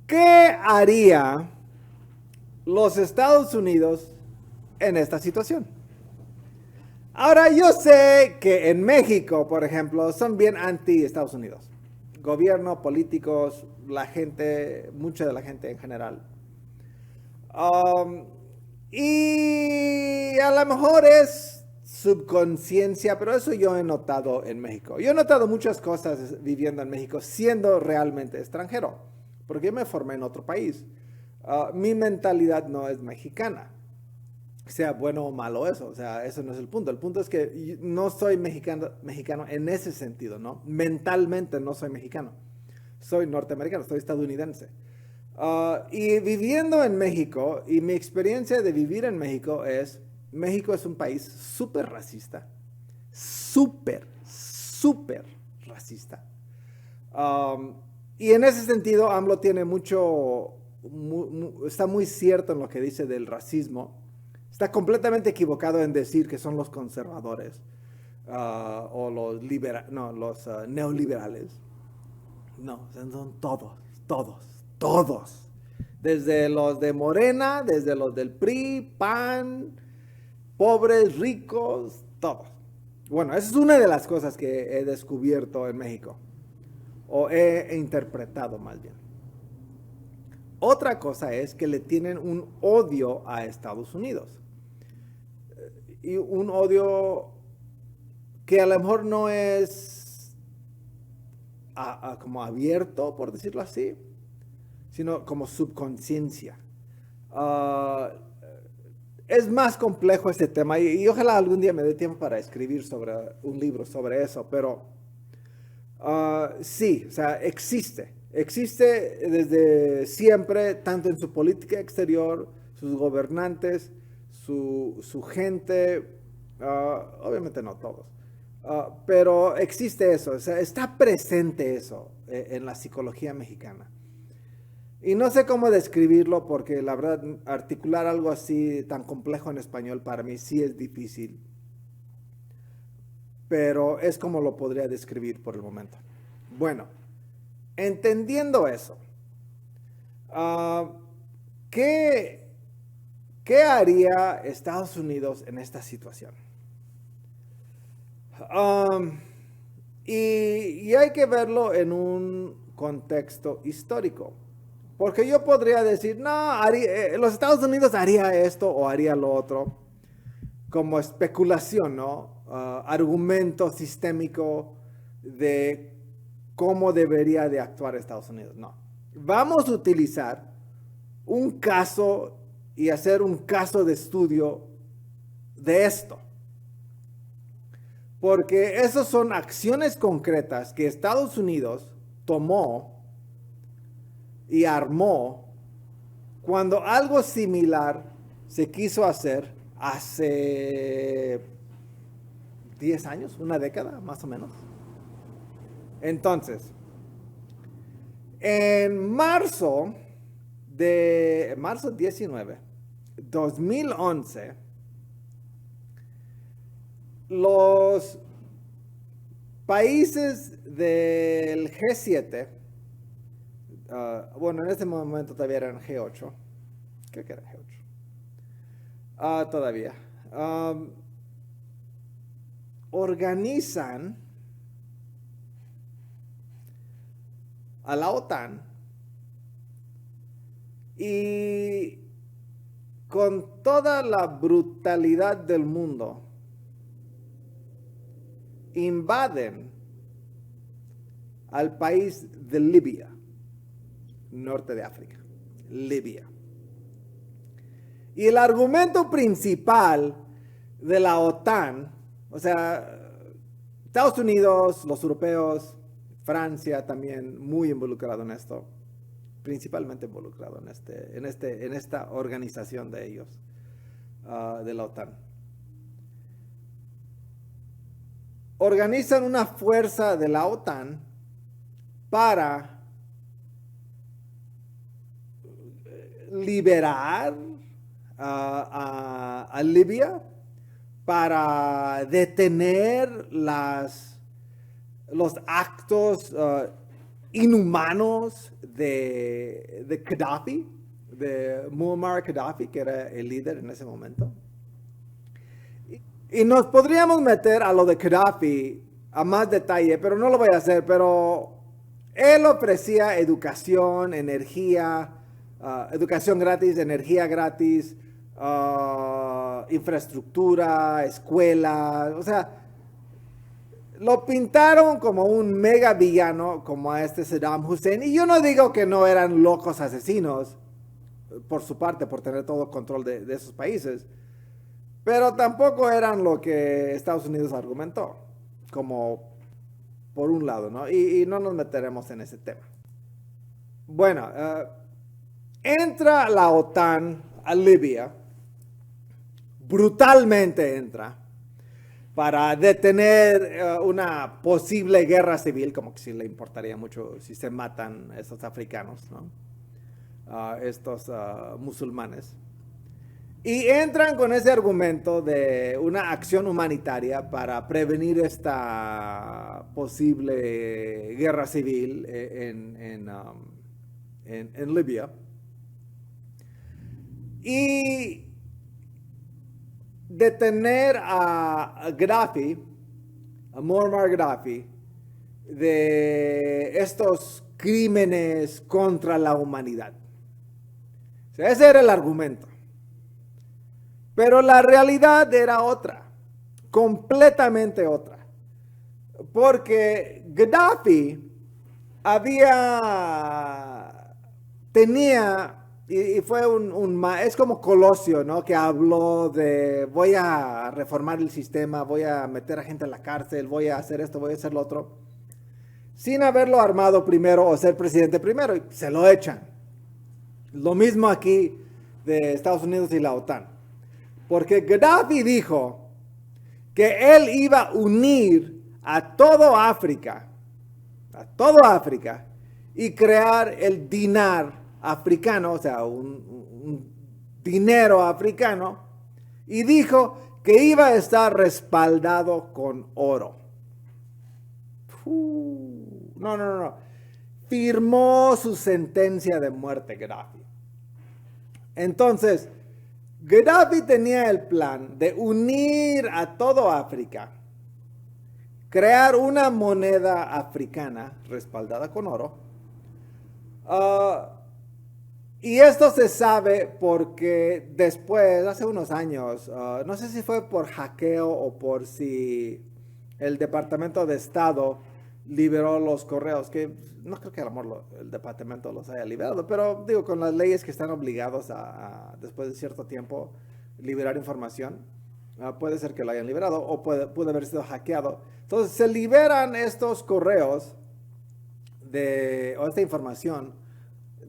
¿Qué haría los Estados Unidos en esta situación? Ahora, yo sé que en México, por ejemplo, son bien anti-Estados Unidos. Gobierno, políticos, la gente, mucha de la gente en general. Y a lo mejor es subconsciencia, pero eso yo he notado en México. Yo he notado muchas cosas viviendo en México, siendo realmente extranjero, porque yo me formé en otro país. Mi mentalidad no es mexicana, sea bueno o malo eso. O sea, eso no es el punto. El punto es que no soy mexicano en ese sentido, ¿no? Mentalmente no soy mexicano. Soy norteamericano, soy estadounidense. Y viviendo en México, y mi experiencia de vivir en México es un país súper racista. Súper racista. Y en ese sentido, AMLO tiene está muy cierto en lo que dice del racismo. Está completamente equivocado en decir que son los conservadores o los neoliberales. No, son todos. Desde los de Morena, desde los del PRI, PAN, pobres, ricos, todos. Bueno, esa es una de las cosas que he descubierto en México, o he interpretado más bien. Otra cosa es que le tienen un odio a Estados Unidos. Y un odio que a lo mejor no es como abierto, por decirlo así, sino como subconsciencia. Es más complejo este tema, y ojalá algún día me dé tiempo para escribir un libro sobre eso, pero sí, o sea, existe desde siempre, tanto en su política exterior, sus gobernantes, su gente, obviamente no todos, pero existe eso. O sea, está presente eso en la psicología mexicana. Y no sé cómo describirlo, porque la verdad, articular algo así tan complejo en español para mí sí es difícil, pero es como lo podría describir por el momento. Bueno, entendiendo eso, ¿qué haría Estados Unidos en esta situación? Y hay que verlo en un contexto histórico. Porque yo podría decir, no, los Estados Unidos haría esto o haría lo otro, como especulación, ¿no? Argumento sistémico de cómo debería de actuar Estados Unidos. No. Vamos a utilizar un caso y hacer un caso de estudio de esto. Porque esas son acciones concretas que Estados Unidos tomó y armó cuando algo similar se quiso hacer hace 10 años, una década más o menos. Entonces, en marzo 19, 2011, los países del G7, bueno, en este momento todavía eran G8, creo que era G8, todavía, organizan a la OTAN y con toda la brutalidad del mundo invaden al país de Libia, norte de África, Libia. Y el argumento principal de la OTAN, o sea, Estados Unidos, los europeos, Francia también muy involucrado en esto, principalmente involucrado en esta organización de ellos, de la OTAN. Organizan una fuerza de la OTAN para liberar a Libia, para detener los actos inhumanos de Gaddafi, de Muammar Gaddafi, que era el líder en ese momento. Y nos podríamos meter a lo de Gaddafi a más detalle, pero no lo voy a hacer. Pero él ofrecía educación, energía, educación gratis, energía gratis, infraestructura, escuela, o sea, lo pintaron como un mega villano, como a este Saddam Hussein. Y yo no digo que no eran locos asesinos, por su parte, por tener todo el control de esos países. Pero tampoco eran lo que Estados Unidos argumentó, como por un lado, ¿no? Y no nos meteremos en ese tema. Bueno, entra la OTAN a Libia, brutalmente entra, para detener una posible guerra civil, como que sí le importaría mucho si se matan estos africanos, ¿no? Estos musulmanes. Y entran con ese argumento de una acción humanitaria para prevenir esta posible guerra civil en Libia. Y detener a Gaddafi, a Muammar Gaddafi, de estos crímenes contra la humanidad. O sea, ese era el argumento. Pero la realidad era otra, completamente otra. Porque Gaddafi tenía, y fue es como Colosio, ¿no? Que habló de voy a reformar el sistema, voy a meter a gente en la cárcel, voy a hacer esto, voy a hacer lo otro, sin haberlo armado primero o ser presidente primero, y se lo echan. Lo mismo aquí de Estados Unidos y la OTAN. Porque Gaddafi dijo que él iba a unir a todo África, y crear el dinar africano, o sea, un dinero africano, y dijo que iba a estar respaldado con oro. No. Firmó su sentencia de muerte Gaddafi. Entonces, Gaddafi tenía el plan de unir a todo África, crear una moneda africana respaldada con oro. Y esto se sabe porque después, hace unos años, no sé si fue por hackeo o por si el Departamento de Estado liberó los correos, que no creo que el departamento los haya liberado, pero digo, con las leyes que están obligados después de cierto tiempo liberar información, puede ser que lo hayan liberado o puede haber sido hackeado. Entonces se liberan estos correos o esta información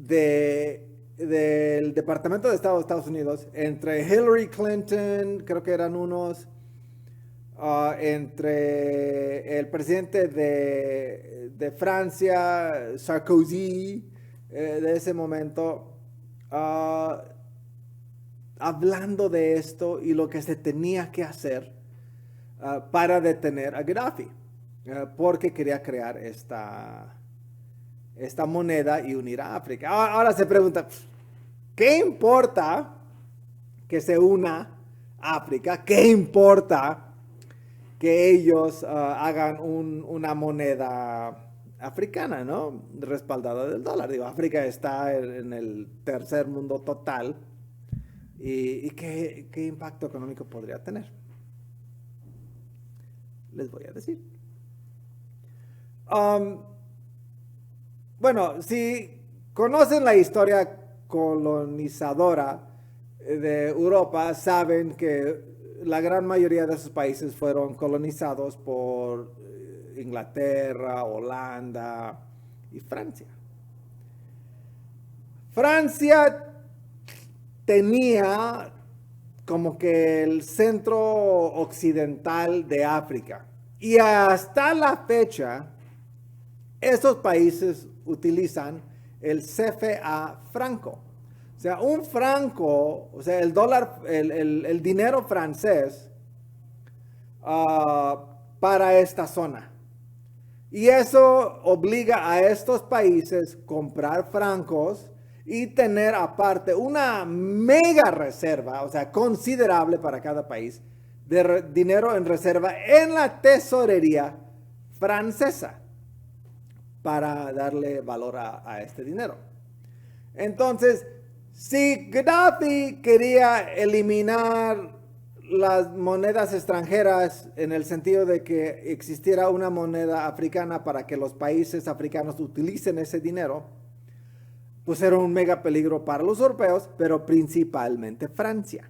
del Departamento de Estado de Estados Unidos entre Hillary Clinton, creo que eran unos, entre el presidente de Francia, Sarkozy, de ese momento, hablando de esto y lo que se tenía que hacer para detener a Gaddafi, porque quería crear esta moneda y unir a África. Ahora se pregunta, ¿qué importa que se una África? ¿Qué importa que ellos hagan una moneda africana, ¿no? Respaldada del dólar? Digo, África está en el tercer mundo total. ¿Y qué impacto económico podría tener? Les voy a decir. Bueno, si conocen la historia colonizadora de Europa, saben que la gran mayoría de esos países fueron colonizados por Inglaterra, Holanda y Francia. Francia tenía como que el centro occidental de África. Y hasta la fecha, esos países utilizan el CFA franco. O sea, un franco, o sea, el dólar, el dinero francés para esta zona. Y eso obliga a estos países a comprar francos y tener aparte una mega reserva, o sea, considerable para cada país, de dinero en reserva en la tesorería francesa para darle valor a este dinero. Entonces, si Gaddafi quería eliminar las monedas extranjeras en el sentido de que existiera una moneda africana para que los países africanos utilicen ese dinero, pues era un mega peligro para los europeos, pero principalmente Francia.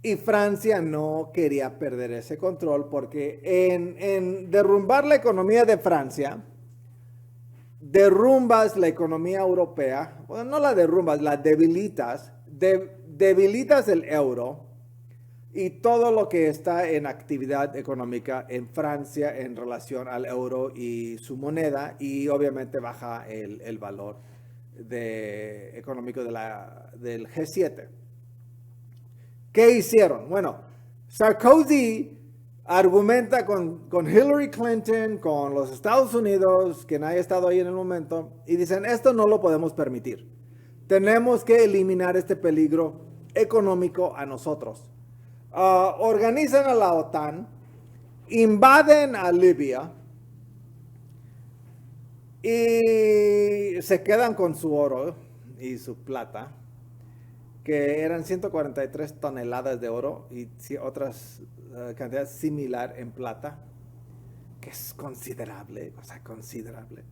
Y Francia no quería perder ese control porque en derrumbar la economía de Francia, derrumbas la economía europea, bueno, no la derrumbas, la debilitas, debilitas el euro y todo lo que está en actividad económica en Francia en relación al euro y su moneda, y obviamente baja el valor económico del G7. ¿Qué hicieron? Bueno, Sarkozy argumenta con Hillary Clinton, con los Estados Unidos, quien haya estado ahí en el momento, y dicen, esto no lo podemos permitir. Tenemos que eliminar este peligro económico a nosotros. Organizan a la OTAN, invaden a Libia y se quedan con su oro y su plata, que eran 143 toneladas de oro y otras cantidades similar en plata, que es considerable, o sea, considerable.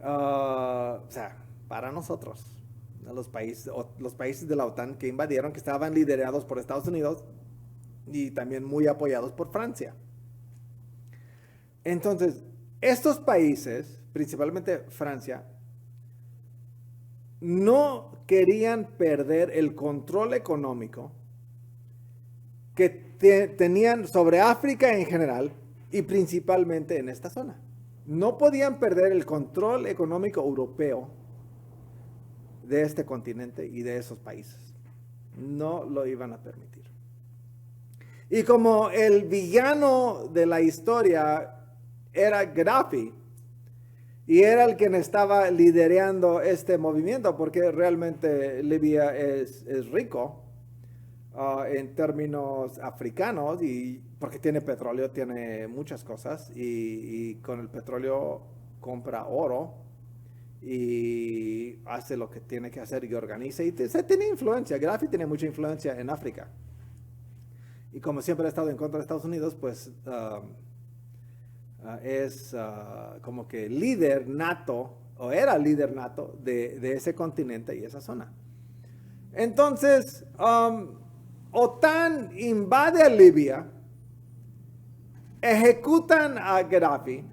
O sea, para nosotros, los países de la OTAN que invadieron, que estaban liderados por Estados Unidos y también muy apoyados por Francia. Entonces, estos países, principalmente Francia, no querían perder el control económico que tenían sobre África en general y principalmente en esta zona. No podían perder el control económico europeo de este continente y de esos países. No lo iban a permitir. Y como el villano de la historia era Gaddafi, y era el quien estaba liderando este movimiento, porque realmente Libia es rico en términos africanos, y porque tiene petróleo, tiene muchas cosas, y con el petróleo compra oro y hace lo que tiene que hacer y organiza, y se tiene influencia. Gaddafi tiene mucha influencia en África. Y como siempre ha estado en contra de Estados Unidos, pues es como que líder nato, o era líder nato de ese continente y esa zona. Entonces, OTAN invade a Libia, ejecutan a Gaddafi,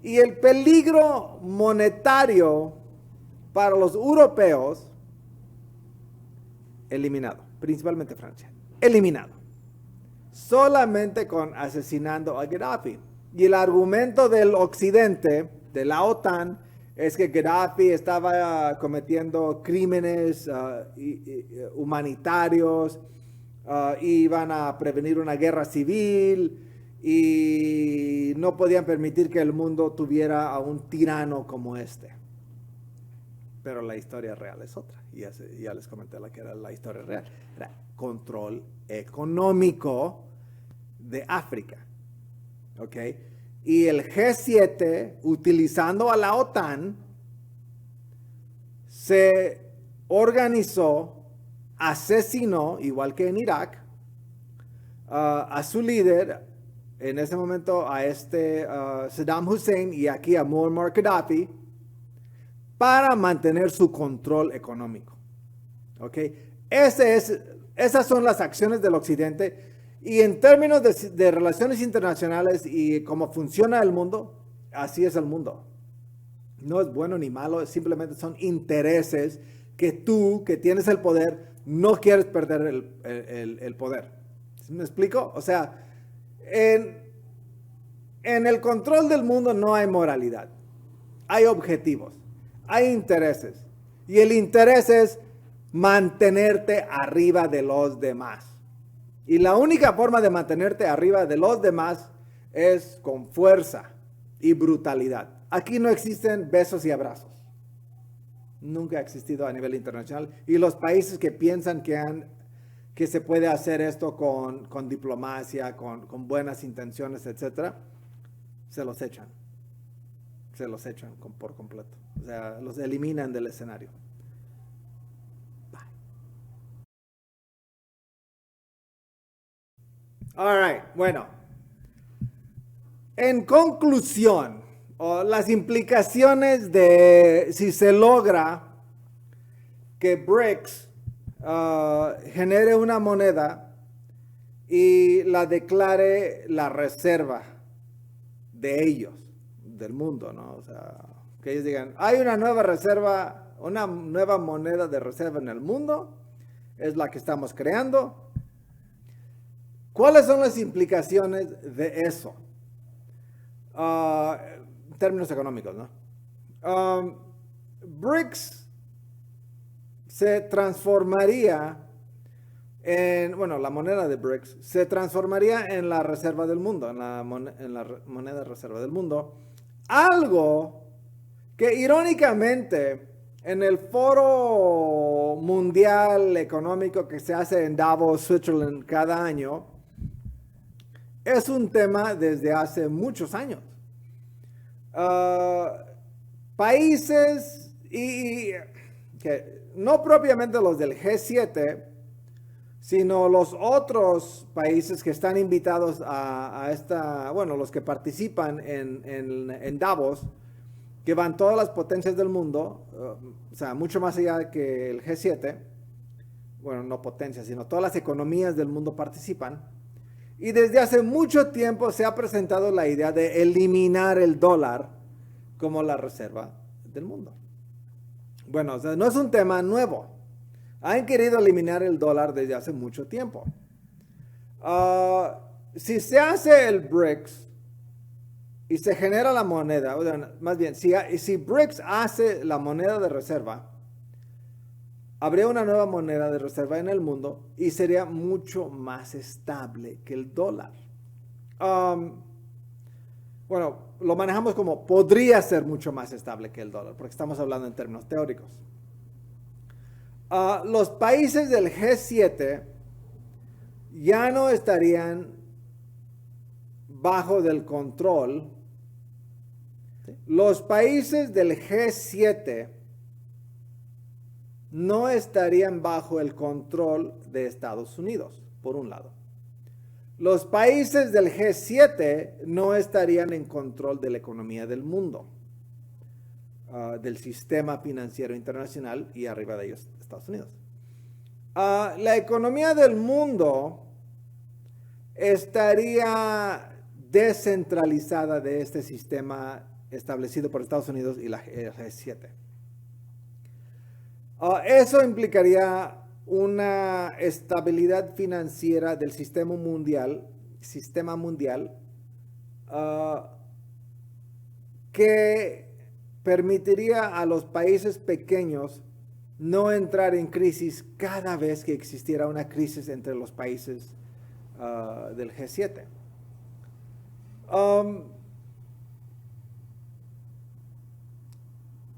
Y el peligro monetario para los europeos, eliminado, principalmente Francia, eliminado. Solamente con asesinando a Gaddafi. Y el argumento del occidente, de la OTAN, es que Gaddafi estaba cometiendo crímenes humanitarios, iban a prevenir una guerra civil y no podían permitir que el mundo tuviera a un tirano como este. Pero la historia real es otra. Y ya les comenté la que era la historia real. Era control económico de África. ¿Ok? Y el G7, utilizando a la OTAN, se organizó, asesinó, igual que en Irak, a su líder, en ese momento a Saddam Hussein, y aquí a Muammar Gaddafi, para mantener su control económico. ¿Ok? Esas son las acciones del occidente. Y en términos de relaciones internacionales y cómo funciona el mundo, así es el mundo. No es bueno ni malo, simplemente son intereses que tú, que tienes el poder, no quieres perder el poder. ¿Me explico? O sea, en el control del mundo no hay moralidad. Hay objetivos, hay intereses. Y el interés es mantenerte arriba de los demás. Y la única forma de mantenerte arriba de los demás es con fuerza y brutalidad. Aquí no existen besos y abrazos. Nunca ha existido a nivel internacional. Y los países que piensan que se puede hacer esto con diplomacia, con buenas intenciones, etc., se los echan. Se los echan por completo. O sea, los eliminan del escenario. All right, bueno. En conclusión, las implicaciones de si se logra que BRICS genere una moneda y la declare la reserva de ellos, del mundo, ¿no? O sea, que ellos digan, hay una nueva reserva, una nueva moneda de reserva en el mundo, es la que estamos creando. ¿Cuáles son las implicaciones de eso? En términos económicos, ¿no? BRICS se transformaría la moneda de BRICS se transformaría en la reserva del mundo, en la moneda reserva del mundo. Algo que irónicamente en el foro mundial económico que se hace en Davos, Switzerland, cada año, es un tema desde hace muchos años. Países que no propiamente los del G7, sino los otros países que están invitados los que participan en Davos, que van todas las potencias del mundo, o sea, mucho más allá que el G7, bueno, no potencias, sino todas las economías del mundo participan. Y desde hace mucho tiempo se ha presentado la idea de eliminar el dólar como la reserva del mundo. Bueno, o sea, no es un tema nuevo. Han querido eliminar el dólar desde hace mucho tiempo. Si se hace el BRICS y se genera la moneda, o sea, más bien, si BRICS hace la moneda de reserva, habría una nueva moneda de reserva en el mundo y sería mucho más estable que el dólar. Lo manejamos como podría ser mucho más estable que el dólar, porque estamos hablando en términos teóricos. Los países del G7 ya no estarían bajo del control. Los países del G7 no estarían bajo el control de Estados Unidos, por un lado. Los países del G7 no estarían en control de la economía del mundo, del sistema financiero internacional y arriba de ellos Estados Unidos. La economía del mundo estaría descentralizada de este sistema establecido por Estados Unidos y el G7. Eso implicaría una estabilidad financiera del sistema mundial que permitiría a los países pequeños no entrar en crisis cada vez que existiera una crisis entre los países del G7.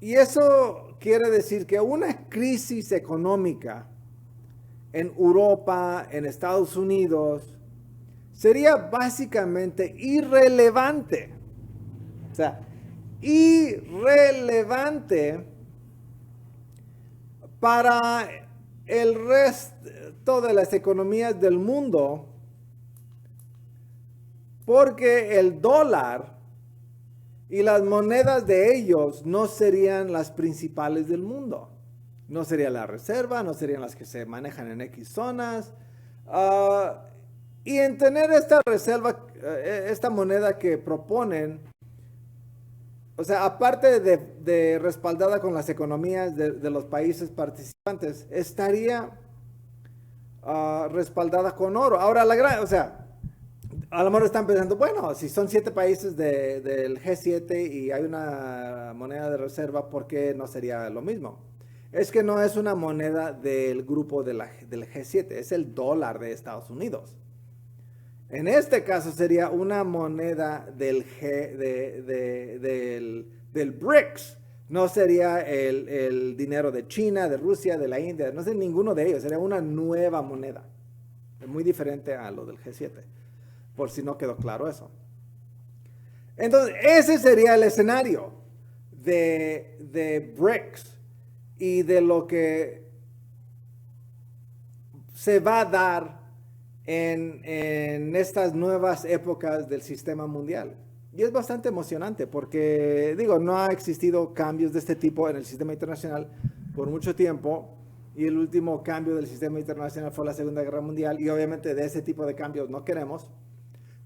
Y eso quiere decir que una crisis económica en Europa, en Estados Unidos, sería básicamente irrelevante. O sea, irrelevante para el resto de las economías del mundo, porque el dólar y las monedas de ellos no serían las principales del mundo. No sería la reserva, no serían las que se manejan en X zonas. Y en tener esta reserva, esta moneda que proponen, o sea, aparte de respaldada con las economías de los países participantes, estaría respaldada con oro. Ahora, o sea, a lo mejor están pensando, bueno, si son 7 países del G7 y hay una moneda de reserva, ¿por qué no sería lo mismo? Es que no es una moneda del grupo del G7, es el dólar de Estados Unidos. En este caso sería una moneda del BRICS. No sería el dinero de China, de Rusia, de la India, no sé, ninguno de ellos. Sería una nueva moneda. Muy diferente a lo del G7. Por si no quedó claro eso. Entonces, ese sería el escenario de BRICS y de lo que se va a dar en estas nuevas épocas del sistema mundial. Y es bastante emocionante porque, digo, no ha existido cambios de este tipo en el sistema internacional por mucho tiempo. Y el último cambio del sistema internacional fue la Segunda Guerra Mundial. Y obviamente de ese tipo de cambios no queremos.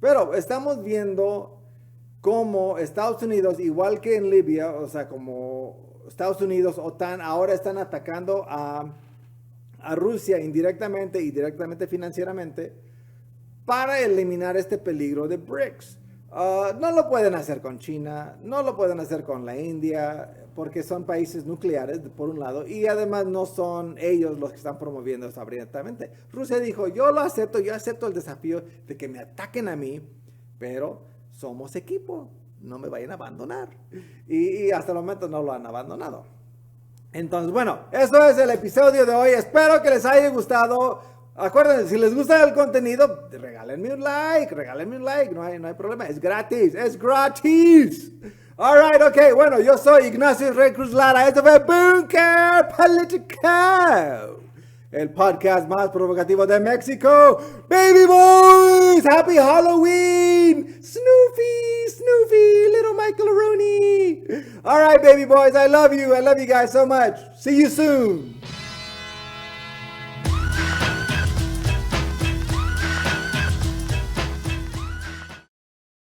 Pero estamos viendo cómo Estados Unidos, igual que en Libia, o sea, como Estados Unidos, OTAN, ahora están atacando a Rusia indirectamente y directamente financieramente para eliminar este peligro de BRICS. No lo pueden hacer con China, no lo pueden hacer con la India, porque son países nucleares, por un lado, y además no son ellos los que están promoviendo esto abiertamente. Rusia dijo, yo acepto el desafío de que me ataquen a mí, pero somos equipo, no me vayan a abandonar. Y hasta el momento no lo han abandonado. Entonces, bueno, eso es el episodio de hoy. Espero que les haya gustado. Acuérdense, si les gusta el contenido, regálenme un like, no hay problema, es gratis. Alright, ok, bueno, yo soy Ignacio Rey Cruz Lara, esto fue Bunker Political, el podcast más provocativo de México. Baby boys, happy Halloween, Snoopy, little Michael Rooney. Alright, baby boys, I love you guys so much. See you soon.